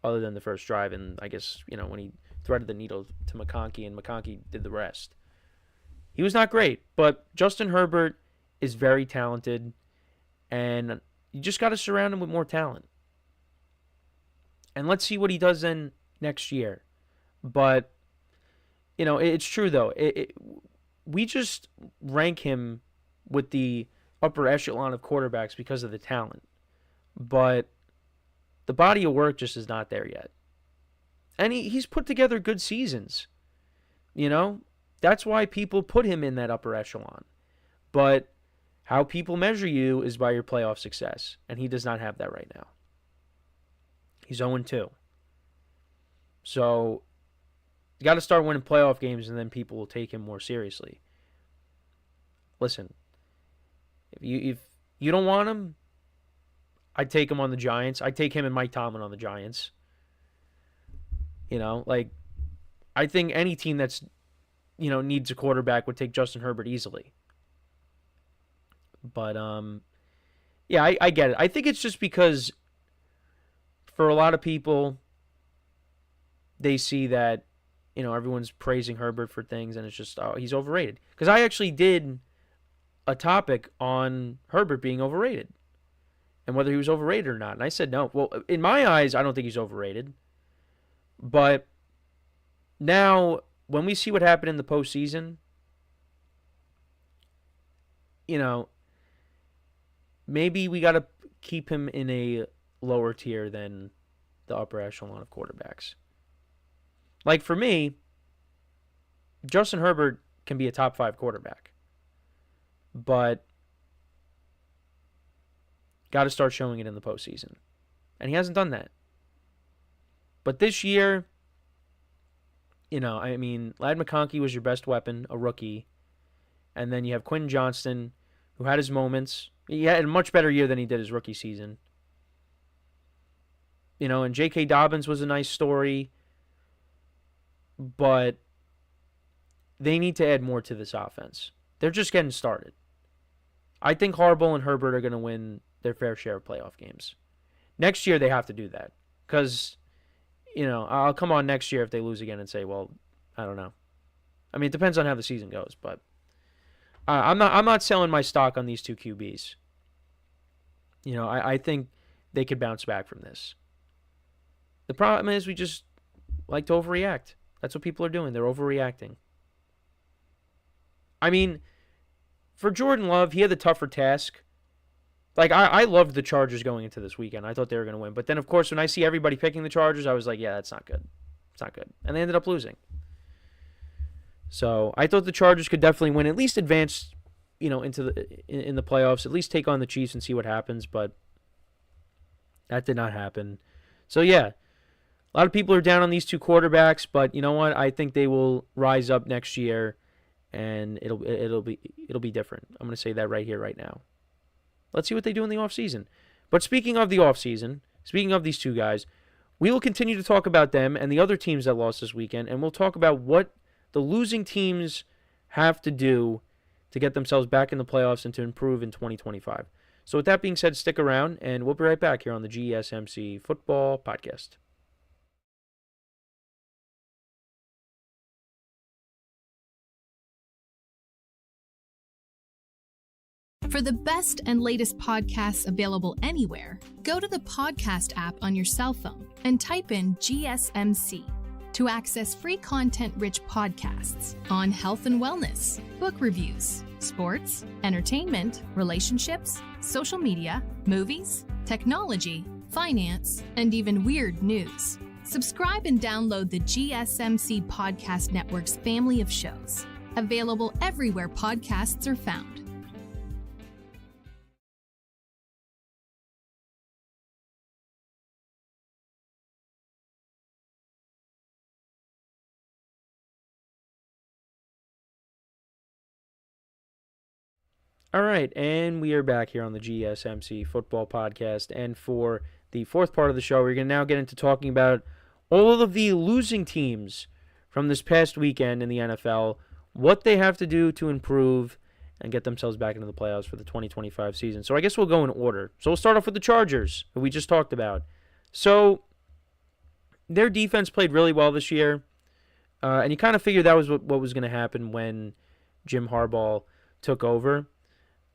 Other than the first drive and, I guess, when he threaded the needle to McConkey and McConkey did the rest. He was not great, but Justin Herbert is very talented, and you just got to surround him with more talent. And let's see what he does then next year. But, it's true, though. We just rank him with the upper echelon of quarterbacks because of the talent. but the body of work just is not there yet. And he's put together good seasons. You know, that's why people put him in that upper echelon. But how people measure you is by your playoff success, and he does not have that right now. He's 0-2. So, you got to start winning playoff games, and then people will take him more seriously. Listen, if you don't want him, I'd take him on the Giants. I'd take him and Mike Tomlin on the Giants. You know, like, I think any team that's, needs a quarterback would take Justin Herbert easily. But, yeah, I get it. I think it's just because for a lot of people, they see that, everyone's praising Herbert for things, and it's just, oh, he's overrated. Because I actually did a topic on Herbert being overrated and whether he was overrated or not. And I said no. Well, in my eyes, I don't think he's overrated. But now, when we see what happened in the postseason, maybe we got to keep him in a lower tier than the upper echelon of quarterbacks. Like, for me, Justin Herbert can be a top 5 quarterback. But got to start showing it in the postseason. And he hasn't done that. But this year, Ladd McConkey was your best weapon, a rookie. And then you have Quentin Johnston, who had his moments. He had a much better year than he did his rookie season. And J.K. Dobbins was a nice story. But they need to add more to this offense. They're just getting started. I think Harbaugh and Herbert are going to win their fair share of playoff games. Next year, they have to do that. Because, I'll come on next year if they lose again and say, well, I don't know. I mean, it depends on how the season goes. But I'm not selling my stock on these two QBs. I think they could bounce back from this. The problem is we just like to overreact. That's what people are doing. They're overreacting. I mean, for Jordan Love, he had the tougher task. Like, I loved the Chargers going into this weekend. I thought they were going to win. But then, of course, when I see everybody picking the Chargers, I was like, yeah, that's not good. It's not good. And they ended up losing. So I thought the Chargers could definitely win, at least advance, into in the playoffs, at least take on the Chiefs and see what happens. But that did not happen. So, yeah, a lot of people are down on these two quarterbacks. But you know what? I think they will rise up next year. And it'll be different. I'm going to say that right here, right now. Let's see what they do in the offseason. But speaking of the offseason, speaking of these two guys, we will continue to talk about them and the other teams that lost this weekend, and we'll talk about what the losing teams have to do to get themselves back in the playoffs and to improve in 2025. So with that being said, stick around, and we'll be right back here on the GSMC Football Podcast. For the best and latest podcasts available anywhere, go to the podcast app on your cell phone and type in GSMC to access free content-rich podcasts on health and wellness, book reviews, sports, entertainment, relationships, social media, movies, technology, finance, and even weird news. Subscribe and download the GSMC Podcast Network's family of shows, available everywhere podcasts are found. All right, and we are back here on the GSMC Football Podcast, and for the fourth part of the show, we're going to now get into talking about all of the losing teams from this past weekend in the NFL, what they have to do to improve and get themselves back into the playoffs for the 2025 season. So I guess we'll go in order. So we'll start off with the Chargers, who we just talked about. So their defense played really well this year, and you kind of figured that was what was going to happen when Jim Harbaugh took over.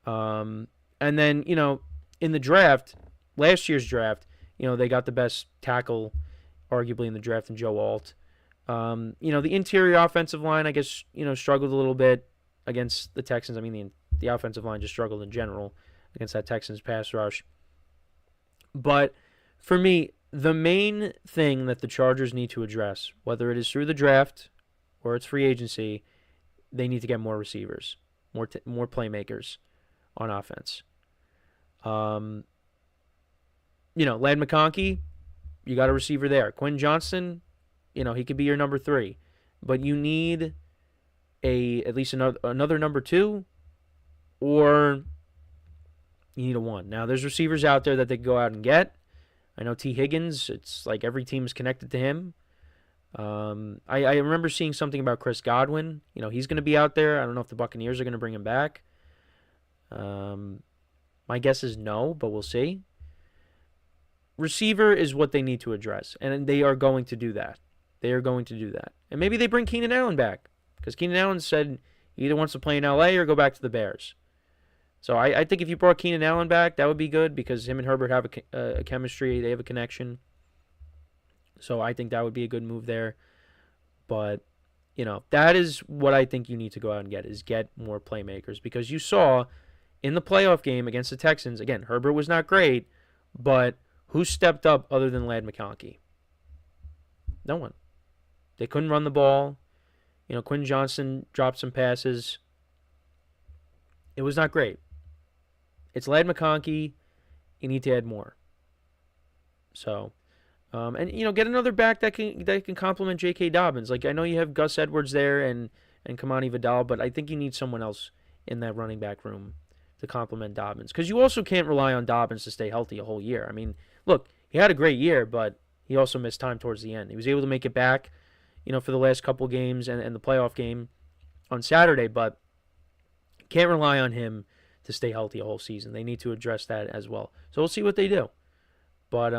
And then, in the draft, last year's draft, they got the best tackle, arguably, in the draft in Joe Alt. The interior offensive line, I guess, struggled a little bit against the Texans. I mean, the offensive line just struggled in general against that Texans pass rush. But for me, the main thing that the Chargers need to address, whether it is through the draft or it's free agency, they need to get more receivers, more playmakers on offense. Lad McConkey, you got a receiver there. Quinn Johnston, he could be your number 3. But you need at least another number 2, or you need a 1. Now, there's receivers out there that they can go out and get. I know T. Higgins, it's like every team is connected to him. I remember seeing something about Chris Godwin. He's going to be out there. I don't know if the Buccaneers are going to bring him back. My guess is no, but we'll see. Receiver is what they need to address, and they are going to do that. And maybe they bring Keenan Allen back, because Keenan Allen said he either wants to play in L.A. or go back to the Bears. So I think if you brought Keenan Allen back, that would be good, because him and Herbert have a chemistry. They have a connection. So I think that would be a good move there. But, that is what I think you need to go out and get more playmakers. Because you saw in the playoff game against the Texans, again, Herbert was not great, but who stepped up other than Lad McConkey? No one. They couldn't run the ball. Quinn Johnston dropped some passes. It was not great. It's Lad McConkey. You need to add more. So, get another back that can complement J.K. Dobbins. Like, I know you have Gus Edwards there and Kamani Vidal, but I think you need someone else in that running back room to complement Dobbins, because you also can't rely on Dobbins to stay healthy a whole year. I mean, look, he had a great year, but he also missed time towards the end. He was able to make it back, for the last couple games and the playoff game on Saturday, but can't rely on him to stay healthy a whole season. They need to address that as well. So we'll see what they do. But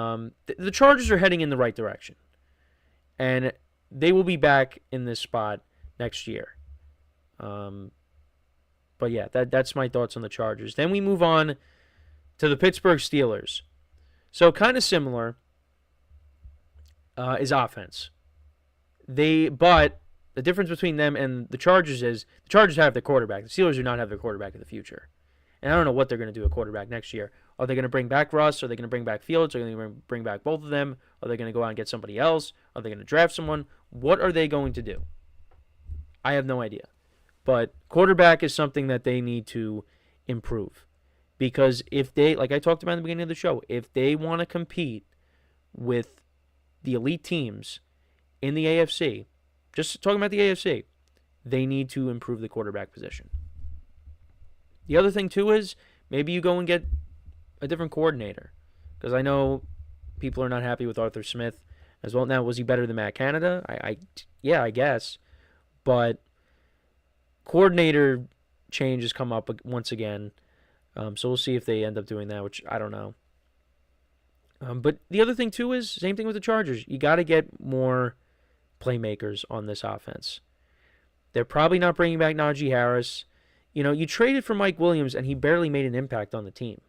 the Chargers are heading in the right direction, and they will be back in this spot next year. But yeah, that's my thoughts on the Chargers. Then we move on to the Pittsburgh Steelers. So kind of similar is offense. But the difference between them and the Chargers is the Chargers have their quarterback. The Steelers do not have their quarterback in the future. And I don't know what they're going to do at quarterback next year. Are they going to bring back Russ? Are they going to bring back Fields? Are they going to bring back both of them? Are they going to go out and get somebody else? Are they going to draft someone? What are they going to do? I have no idea. But quarterback is something that they need to improve. Because if they, like I talked about in the beginning of the show, if they want to compete with the elite teams in the AFC, just talking about the AFC, they need to improve the quarterback position. The other thing, too, is maybe you go and get a different coordinator. Because I know people are not happy with Arthur Smith as well. Now, was he better than Matt Canada? Yeah, I guess. But coordinator change has come up once again. So we'll see if they end up doing that, which I don't know. But the other thing, too, is same thing with the Chargers. You got to get more playmakers on this offense. They're probably not bringing back Najee Harris. You traded for Mike Williams, and he barely made an impact on the team.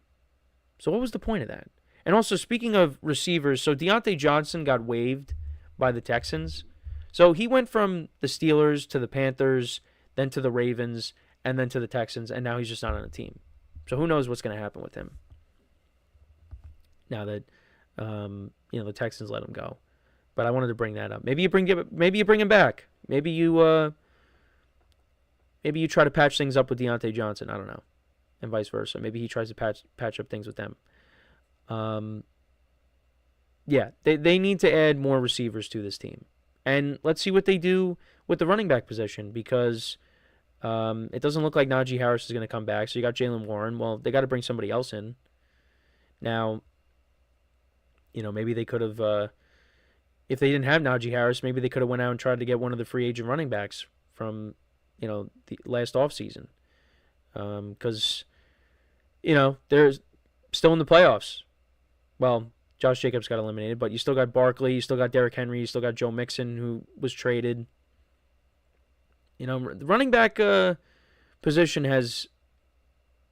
So what was the point of that? And also, speaking of receivers, so Deontay Johnson got waived by the Texans. So he went from the Steelers to the Panthers, then to the Ravens, and then to the Texans, and now he's just not on the team. So who knows what's going to happen with him now that the Texans let him go. But I wanted to bring that up. Maybe you bring him back. Maybe you try to patch things up with Deontay Johnson. I don't know, and vice versa. Maybe he tries to patch up things with them. Yeah, they need to add more receivers to this team, and let's see what they do with the running back position, because it doesn't look like Najee Harris is going to come back. So you got Jaylen Warren. Well, they got to bring somebody else in. Now, maybe they could have. If they didn't have Najee Harris, maybe they could have went out and tried to get one of the free agent running backs from, the last offseason. Because, they're still in the playoffs. Well, Josh Jacobs got eliminated, but you still got Barkley, you still got Derrick Henry, you still got Joe Mixon, who was traded. The running back position has...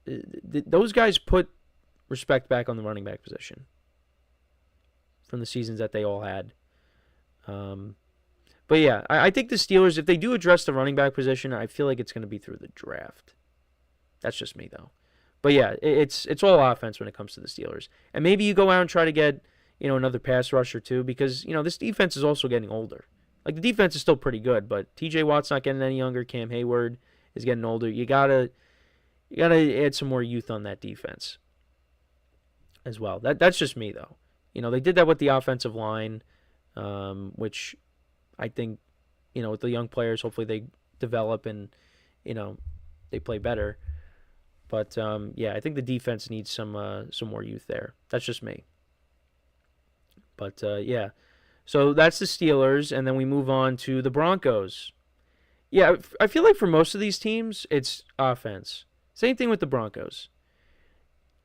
those guys put respect back on the running back position from the seasons that they all had. But yeah, I think the Steelers, if they do address the running back position, I feel like it's going to be through the draft. That's just me, though. But yeah, it's all offense when it comes to the Steelers. And maybe you go out and try to get, another pass rusher too, because, this defense is also getting older. Like, the defense is still pretty good, but TJ Watt's not getting any younger. Cam Hayward is getting older. You gotta add some more youth on that defense as well. That's just me, though. They did that with the offensive line, which I think, with the young players, hopefully they develop and, they play better. But, I think the defense needs some more youth there. That's just me. But, so that's the Steelers, and then we move on to the Broncos. Yeah, I feel like for most of these teams, it's offense. Same thing with the Broncos.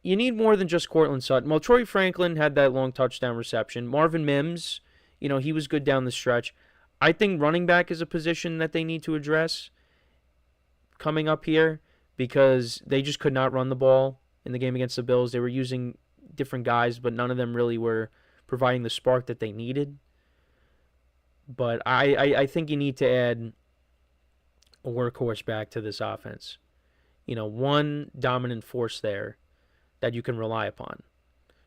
You need more than just Cortland Sutton. Well, Troy Franklin had that long touchdown reception. Marvin Mims, he was good down the stretch. I think running back is a position that they need to address coming up here because they just could not run the ball in the game against the Bills. They were using different guys, but none of them really were providing the spark that they needed. But I think you need to add a workhorse back to this offense. One dominant force there that you can rely upon.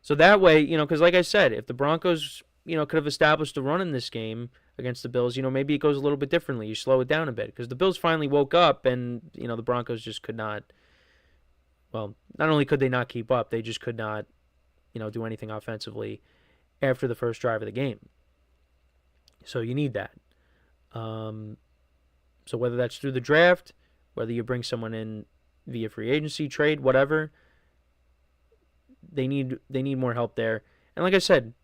So that way, because like I said, if the Broncos, could have established a run in this game against the Bills, maybe it goes a little bit differently. You slow it down a bit because the Bills finally woke up and, the Broncos just could not, well, not only could they not keep up, they just could not, do anything offensively after the first drive of the game. So you need that. So whether that's through the draft, whether you bring someone in via free agency, trade, whatever, they need more help there. And like I said,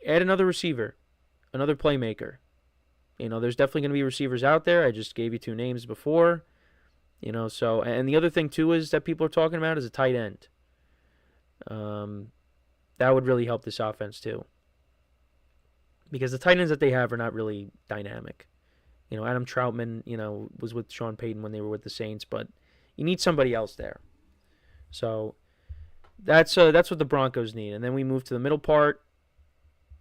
add another receiver, another playmaker. There's definitely going to be receivers out there. I just gave you 2 names before. So, and the other thing too is that people are talking about is a tight end. That would really help this offense too. Because the tight ends that they have are not really dynamic. Adam Troutman, was with Sean Payton when they were with the Saints, but you need somebody else there. So that's what the Broncos need. And then we move to the middle part.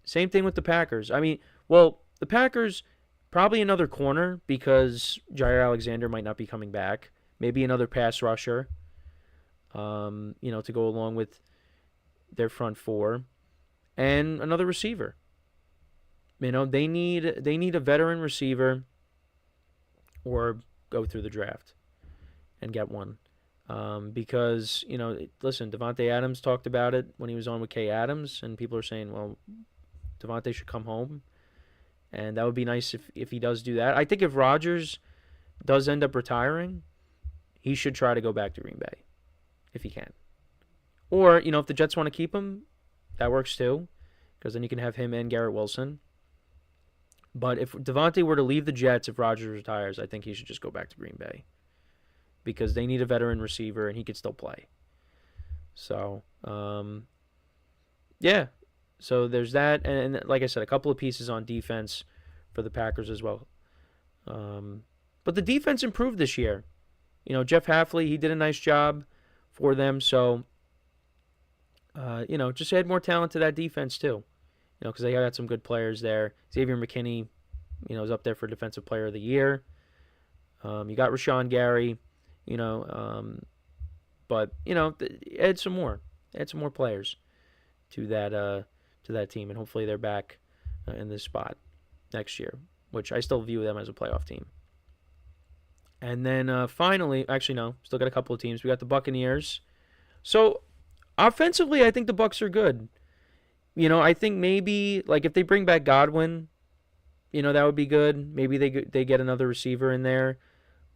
Same thing with the Packers. The Packers, probably another corner because Jair Alexander might not be coming back. Maybe another pass rusher, to go along with their front four. And another receiver. They need a veteran receiver or go through the draft and get one. Because, listen, Devontae Adams talked about it when he was on with Kay Adams, and people are saying, well, Devontae should come home. And that would be nice if he does do that. I think if Rodgers does end up retiring, he should try to go back to Green Bay if he can. Or, if the Jets want to keep him, that works too, because then you can have him and Garrett Wilson. But if Devontae were to leave the Jets, if Rodgers retires, I think he should just go back to Green Bay because they need a veteran receiver and he could still play. So, So there's that. And like I said, a couple of pieces on defense for the Packers as well. But the defense improved this year. Jeff Hafley, he did a nice job for them. So, just add more talent to that defense too. Because they got some good players there. Xavier McKinney, is up there for Defensive Player of the Year. You got Rashawn Gary, but add some more players to that team, and hopefully they're back in this spot next year, which I still view them as a playoff team. And then finally, actually no, still got a couple of teams. We got the Buccaneers. So offensively, I think the Bucs are good. I think maybe, like, if they bring back Godwin, that would be good. Maybe they get another receiver in there.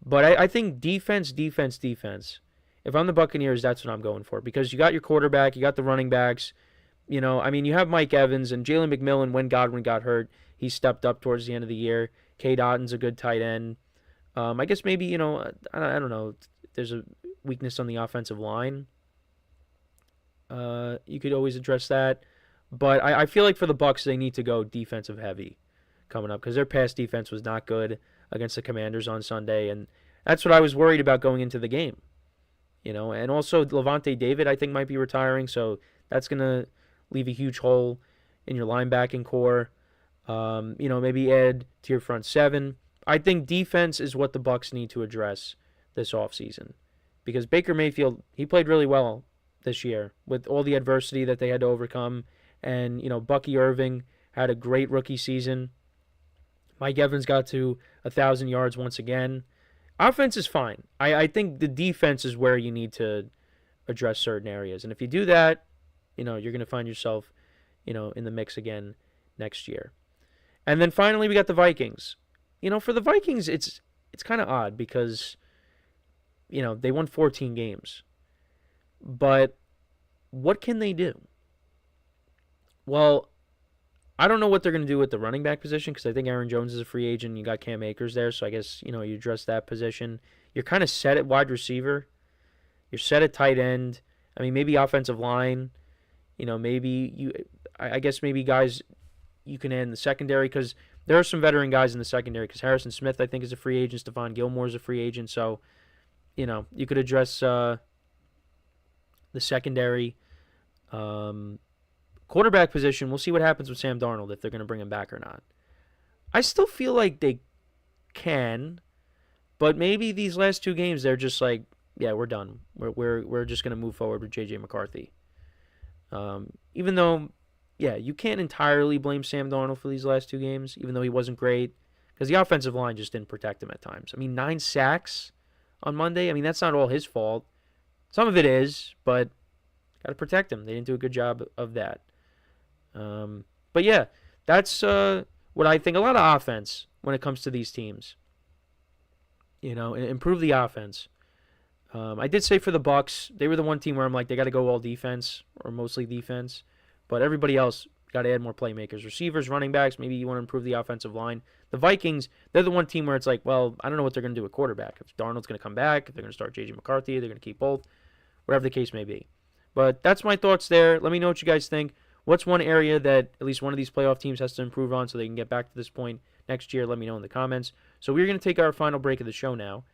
But I think defense. If I'm the Buccaneers, that's what I'm going for. Because you got your quarterback, you got the running backs. You have Mike Evans and Jalen McMillan. When Godwin got hurt, he stepped up towards the end of the year. Cade Otton's a good tight end. I guess maybe, I don't know, there's a weakness on the offensive line. You could always address that. But I feel like for the Bucs, they need to go defensive heavy coming up because their pass defense was not good against the Commanders on Sunday, and that's what I was worried about going into the game. And also Levante David, I think, might be retiring, so that's going to leave a huge hole in your linebacking core. Maybe add to your front seven. I think defense is what the Bucs need to address this offseason. because Baker Mayfield, he played really well this year with all the adversity that they had to overcome. And, Bucky Irving had a great rookie season. Mike Evans got to 1,000 yards once again. Offense is fine. I think the defense is where you need to address certain areas. And if you do that, you're going to find yourself, in the mix again next year. And then finally, we got the Vikings. For the Vikings, it's kind of odd because, they won 14 games. But what can they do? Well, I don't know what they're going to do with the running back position because I think Aaron Jones is a free agent. You got Cam Akers there, so I guess, you address that position. You're kind of set at wide receiver. You're set at tight end. I mean, maybe offensive line. I guess maybe guys you can add in the secondary because there are some veteran guys in the secondary because Harrison Smith, I think, is a free agent. Stephon Gilmore is a free agent. So, you could address the secondary. Quarterback position, we'll see what happens with Sam Darnold, if they're going to bring him back or not. I still feel like they can, but maybe these last 2 games, they're just like, yeah, we're done. We're just going to move forward with J.J. McCarthy. Even though, yeah, you can't entirely blame Sam Darnold for these last 2 games, even though he wasn't great, because the offensive line just didn't protect him at times. I mean, 9 sacks on Monday, I mean, that's not all his fault. Some of it is, but got to protect him. They didn't do a good job of that. But yeah, that's what I think. A lot of offense when it comes to these teams. Improve the offense. I did say for the Bucs, they were the one team where I'm like, they got to go all defense or mostly defense. But everybody else got to add more playmakers, receivers, running backs. Maybe you want to improve the offensive line. The Vikings, they're the one team where it's like, well, I don't know what they're going to do at quarterback. If Darnold's going to come back, if they're going to start J.J. McCarthy, they're going to keep both, whatever the case may be. But that's my thoughts there. Let me know what you guys think. What's one area that at least one of these playoff teams has to improve on so they can get back to this point next year? Let me know in the comments. So we're going to take our final break of the show now.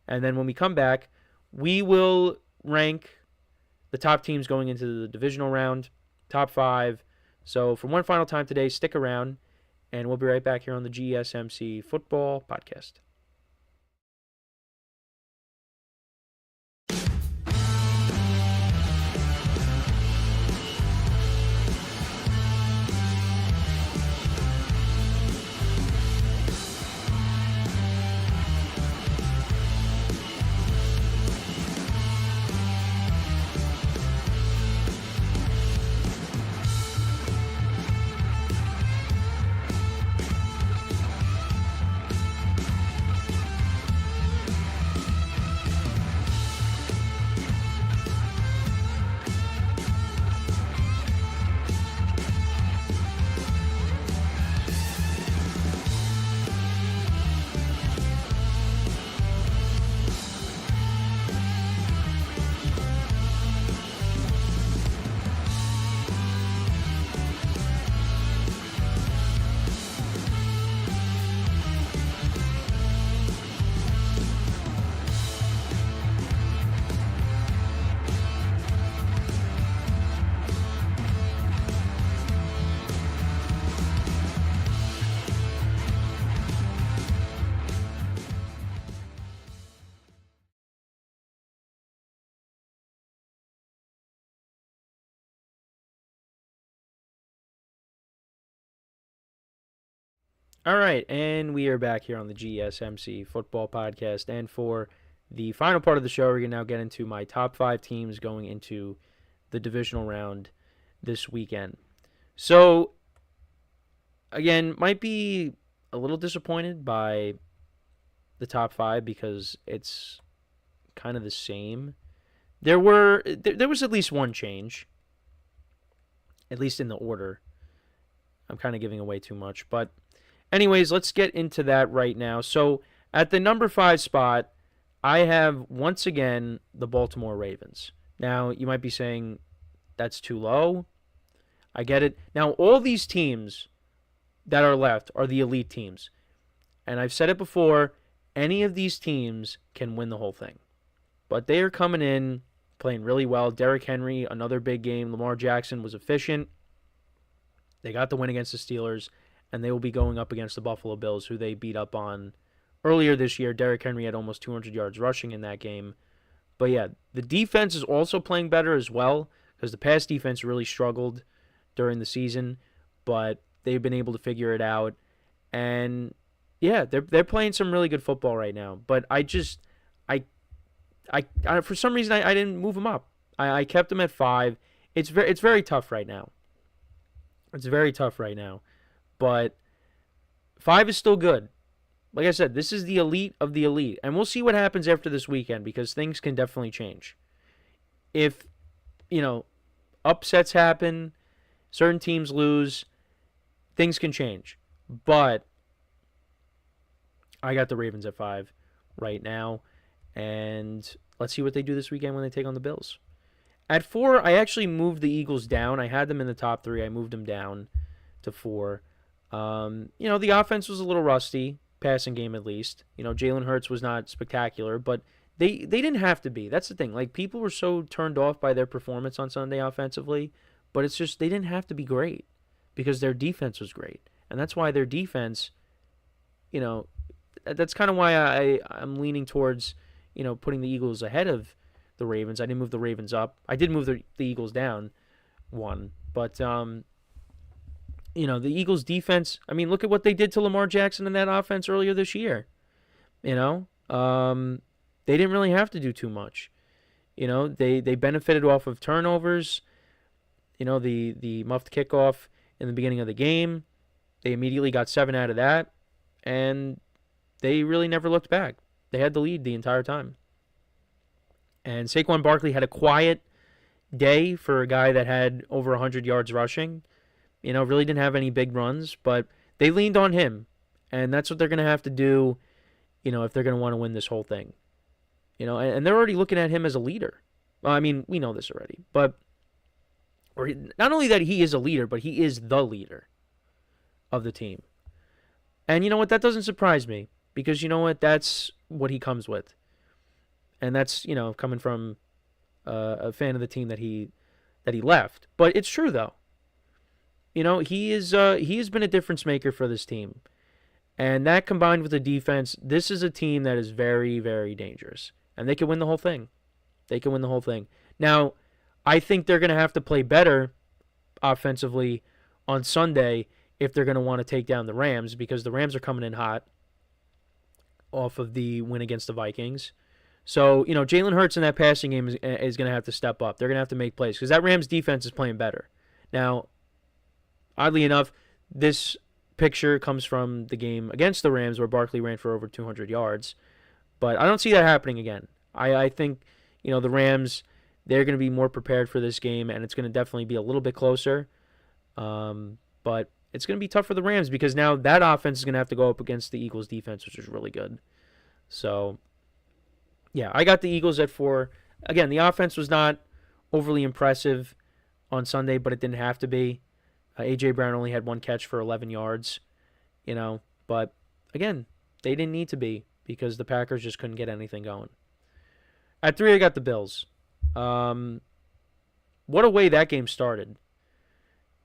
And then when we come back, we will rank the top teams going into the divisional round, top 5. So for one final time today, stick around, and we'll be right back here on the GSMC Football Podcast. All right, and we are back here on the GSMC Football Podcast. And for the final part of the show, we're going to now get into my top 5 teams going into the divisional round this weekend. So, again, might be a little disappointed by the top 5 because it's kind of the same. There was at least one change, at least in the order. I'm kind of giving away too much, but anyways, let's get into that right now. So at the number 5 spot, I have once again the Baltimore Ravens. Now, you might be saying that's too low. I get it. Now, all these teams that are left are the elite teams. And I've said it before, any of these teams can win the whole thing. But they are coming in, playing really well. Derrick Henry, another big game. Lamar Jackson was efficient. They got the win against the Steelers. And they will be going up against the Buffalo Bills, who they beat up on earlier this year. Derrick Henry had almost 200 yards rushing in that game. But yeah, the defense is also playing better as well because the pass defense really struggled during the season, but they've been able to figure it out. And yeah, they're playing some really good football right now. But I for some reason I didn't move them up. I kept them at 5. It's very tough right now. It's very tough right now. But 5 is still good. Like I said, this is the elite of the elite. And we'll see what happens after this weekend because things can definitely change. If, upsets happen, certain teams lose, things can change. But I got the Ravens at 5 right now. And let's see what they do this weekend when they take on the Bills. At 4, I actually moved the Eagles down. I had them in the top 3. I moved them down to 4. The offense was a little rusty, passing game at least. Jalen Hurts was not spectacular, but they didn't have to be. That's the thing. Like, people were so turned off by their performance on Sunday offensively, but it's just they didn't have to be great because their defense was great. And that's why their defense, that's kind of why I'm leaning towards, putting the Eagles ahead of the Ravens. I didn't move the Ravens up. I did move the Eagles down 1. But, the Eagles defense, look at what they did to Lamar Jackson in that offense earlier this year. They didn't really have to do too much. They benefited off of turnovers. The muffed kickoff in the beginning of the game. They immediately got 7 out of that. And they really never looked back. They had the lead the entire time. And Saquon Barkley had a quiet day for a guy that had over 100 yards rushing. Really didn't have any big runs, but they leaned on him. And that's what they're going to have to do, if they're going to want to win this whole thing. And they're already looking at him as a leader. Well, we know this already. But not only that he is a leader, but he is the leader of the team. And you know what? That doesn't surprise me because you know what? That's what he comes with. And that's, coming from a fan of the team that he left. But it's true, though. He has been a difference maker for this team. And that combined with the defense, this is a team that is very, very dangerous. And they can win the whole thing. Now, I think they're going to have to play better offensively on Sunday if they're going to want to take down the Rams because the Rams are coming in hot off of the win against the Vikings. So, Jalen Hurts in that passing game is going to have to step up. They're going to have to make plays because that Rams defense is playing better. Now, oddly enough, this picture comes from the game against the Rams where Barkley ran for over 200 yards. But I don't see that happening again. I think, the Rams, they're going to be more prepared for this game, and it's going to definitely be a little bit closer. But it's going to be tough for the Rams because now that offense is going to have to go up against the Eagles' defense, which is really good. So, yeah, I got the Eagles at 4. Again, the offense was not overly impressive on Sunday, but it didn't have to be. A.J. Brown only had 1 catch for 11 yards, But, again, they didn't need to be because the Packers just couldn't get anything going. At 3, I got the Bills. What a way that game started.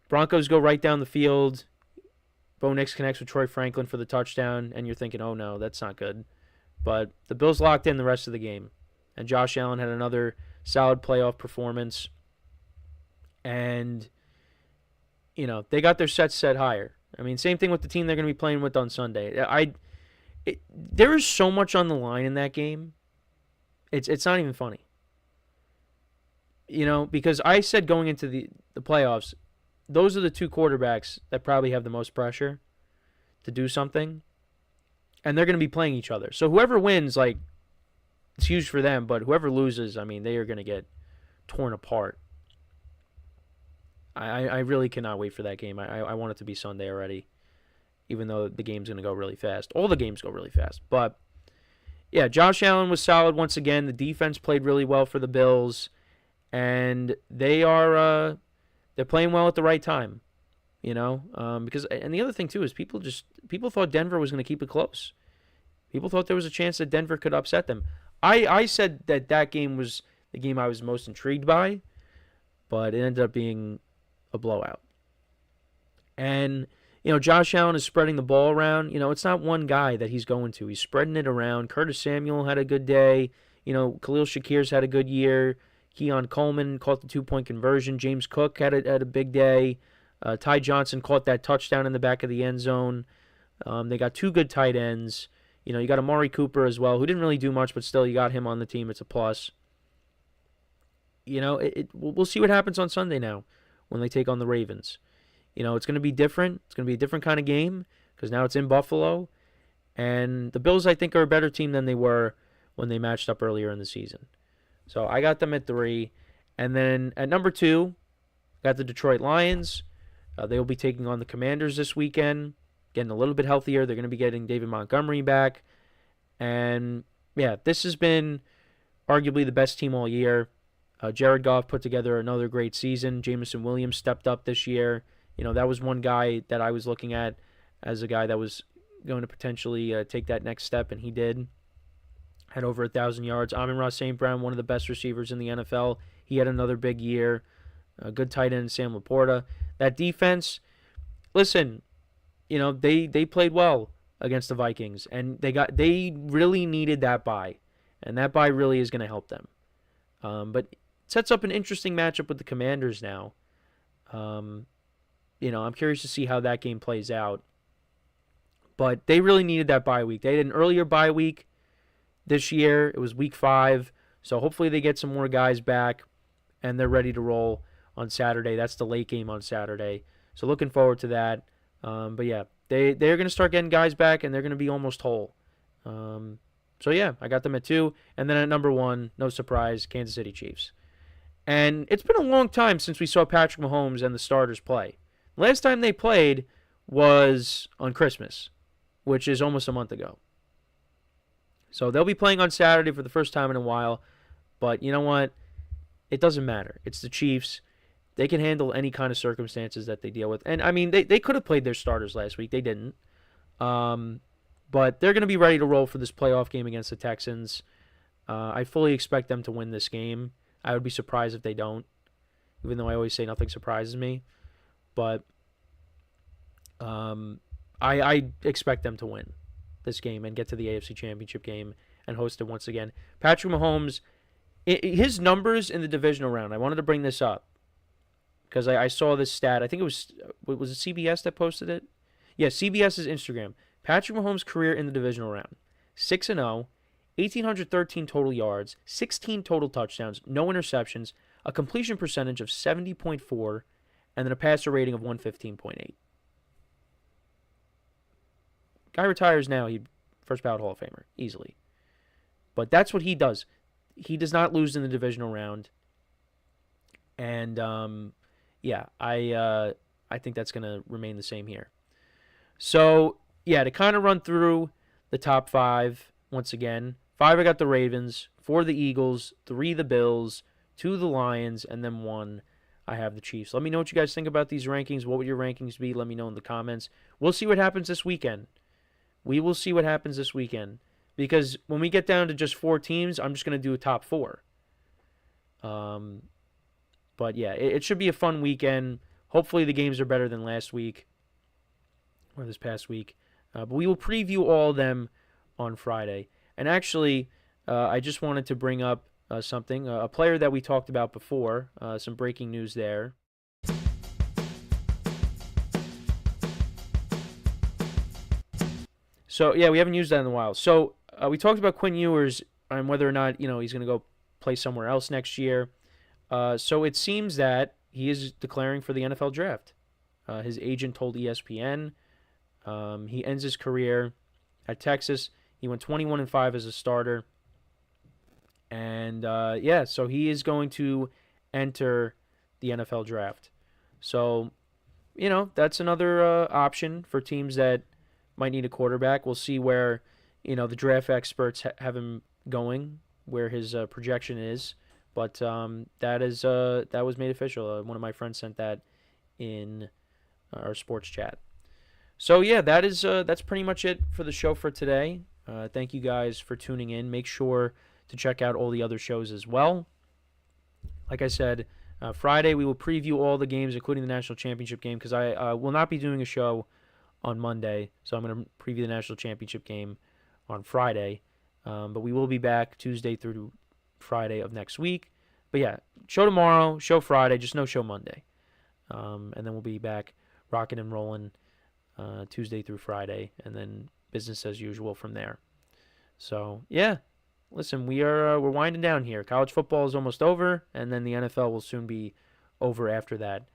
Broncos go right down the field. Bo Nix connects with Troy Franklin for the touchdown, and you're thinking, oh, no, that's not good. But the Bills locked in the rest of the game. And Josh Allen had another solid playoff performance. And, they got their sets set higher. Same thing with the team they're going to be playing with on Sunday. There is so much on the line in that game. It's not even funny. Because I said going into the playoffs, those are the 2 quarterbacks that probably have the most pressure to do something. And they're going to be playing each other. So whoever wins, it's huge for them. But whoever loses, they are going to get torn apart. I really cannot wait for that game. I want it to be Sunday already, even though the game's going to go really fast. All the games go really fast. But, yeah, Josh Allen was solid once again. The defense played really well for the Bills. And they're playing well at the right time, because, and the other thing too is people thought Denver was going to keep it close. People thought there was a chance that Denver could upset them. I said that game was the game I was most intrigued by, but it ended up being a blowout. And, Josh Allen is spreading the ball around. It's not one guy that he's going to. He's spreading it around. Curtis Samuel had a good day. Khalil Shakir's had a good year. Keon Coleman caught the 2-point conversion. James Cook had a big day. Ty Johnson caught that touchdown in the back of the end zone. They got 2 good tight ends. You got Amari Cooper as well, who didn't really do much, but still you got him on the team. It's a plus. We'll see what happens on Sunday now when they take on the Ravens. It's going to be different. It's going to be a different kind of game because now it's in Buffalo. And the Bills, I think, are a better team than they were when they matched up earlier in the season. So I got them at 3. And then at number 2, got the Detroit Lions. They will be taking on the Commanders this weekend, getting a little bit healthier. They're going to be getting David Montgomery back. And, yeah, this has been arguably the best team all year. Jared Goff put together another great season. Jameson Williams stepped up this year. That was one guy that I was looking at as a guy that was going to potentially take that next step, and he did. Had over 1,000 yards. Amon-Ra St. Brown, one of the best receivers in the NFL. He had another big year. A good tight end, Sam Laporta. That defense, listen, they played well against the Vikings, and they really needed that bye, and that bye really is going to help them. But it sets up an interesting matchup with the Commanders now. I'm curious to see how that game plays out. But they really needed that bye week. They had an earlier bye week this year. It was week 5. So hopefully they get some more guys back and they're ready to roll on Saturday. That's the late game on Saturday. So looking forward to that. But yeah, they're going to start getting guys back and they're going to be almost whole. So yeah, I got them at 2. And then at number 1, no surprise, Kansas City Chiefs. And it's been a long time since we saw Patrick Mahomes and the starters play. Last time they played was on Christmas, which is almost a month ago. So they'll be playing on Saturday for the first time in a while. But you know what? It doesn't matter. It's the Chiefs. They can handle any kind of circumstances that they deal with. And, I mean, they could have played their starters last week. They didn't. But they're going to be ready to roll for this playoff game against the Texans. I fully expect them to win this game. I would be surprised if they don't, even though I always say nothing surprises me. But I expect them to win this game and get to the AFC Championship game and host it once again. Patrick Mahomes, his numbers in the divisional round, I wanted to bring this up because I saw this stat. I think it was it CBS that posted it? Yeah, CBS's Instagram. Patrick Mahomes' career in the divisional round. 6-0, 1,813 total yards, 16 total touchdowns, no interceptions, a completion percentage of 70.4, and then a passer rating of 115.8. Guy retires now, he first ballot Hall of Famer, easily. But that's what he does. He does not lose in the divisional round. And, I think that's going to remain the same here. So, yeah, to kind of run through the top 5 once again. 5, I got the Ravens. 4, the Eagles. 3, the Bills. 2, the Lions. And then 1, I have the Chiefs. Let me know what you guys think about these rankings. What would your rankings be? Let me know in the comments. We'll see what happens this weekend. We will see what happens this weekend. Because when we get down to just 4 teams, I'm just going to do a top 4. But, yeah, it should be a fun weekend. Hopefully the games are better than last week or this past week. But we will preview all of them on Friday. And actually, I just wanted to bring up something. A player that we talked about before. Some breaking news there. So, yeah, we haven't used that in a while. So, we talked about Quinn Ewers and whether or not, he's going to go play somewhere else next year. So, it seems that he is declaring for the NFL draft. His agent told ESPN he ends his career at Texas. He went 21-5 as a starter. And, so he is going to enter the NFL draft. So, that's another option for teams that might need a quarterback. We'll see where, the draft experts have him going, where his projection is. But that was made official. One of my friends sent that in our sports chat. So yeah, that's pretty much it for the show for today. Thank you guys for tuning in. Make sure to check out all the other shows as well. Like I said, Friday we will preview all the games, including the national championship game, because I will not be doing a show on Monday. So I'm going to preview the national championship game on Friday. But we will be back Tuesday through Friday of next week. But yeah, show tomorrow, show Friday, just no show Monday. And then we'll be back rocking and rolling Tuesday through Friday, and then business as usual from there. So yeah, listen, we're winding down here. College football is almost over, and then the NFL will soon be over after that.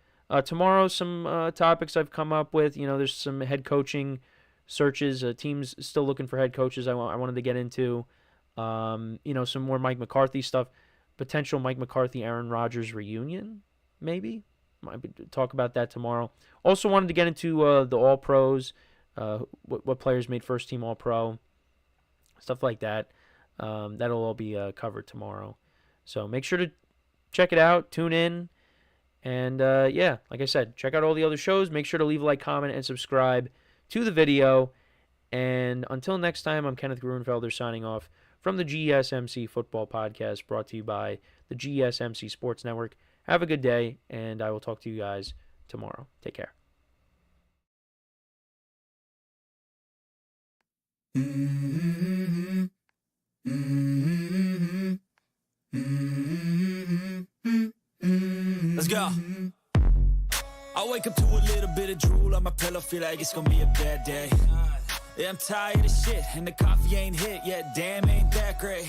Tomorrow, some topics I've come up with. There's some head coaching searches. Teams still looking for head coaches. I wanted to get into. Some more Mike McCarthy stuff. Potential Mike McCarthy, Aaron Rodgers reunion, maybe. Might talk about that tomorrow. Also wanted to get into the All Pros, what players made first team All Pro, stuff like that. That'll all be covered tomorrow. So make sure to check it out, tune in, and like I said, check out all the other shows. Make sure to leave a like, comment, and subscribe to the video. And until next time, I'm Kenneth Gruenfelder signing off from the GSMC Football Podcast, brought to you by the GSMC Sports Network. Have a good day, and I will talk to you guys tomorrow. Take care. Let's go. I wake up to a little bit of drool on my pillow, feel like it's gonna be a bad day. Yeah, I'm tired of shit, and the coffee ain't hit yet, damn, ain't that great.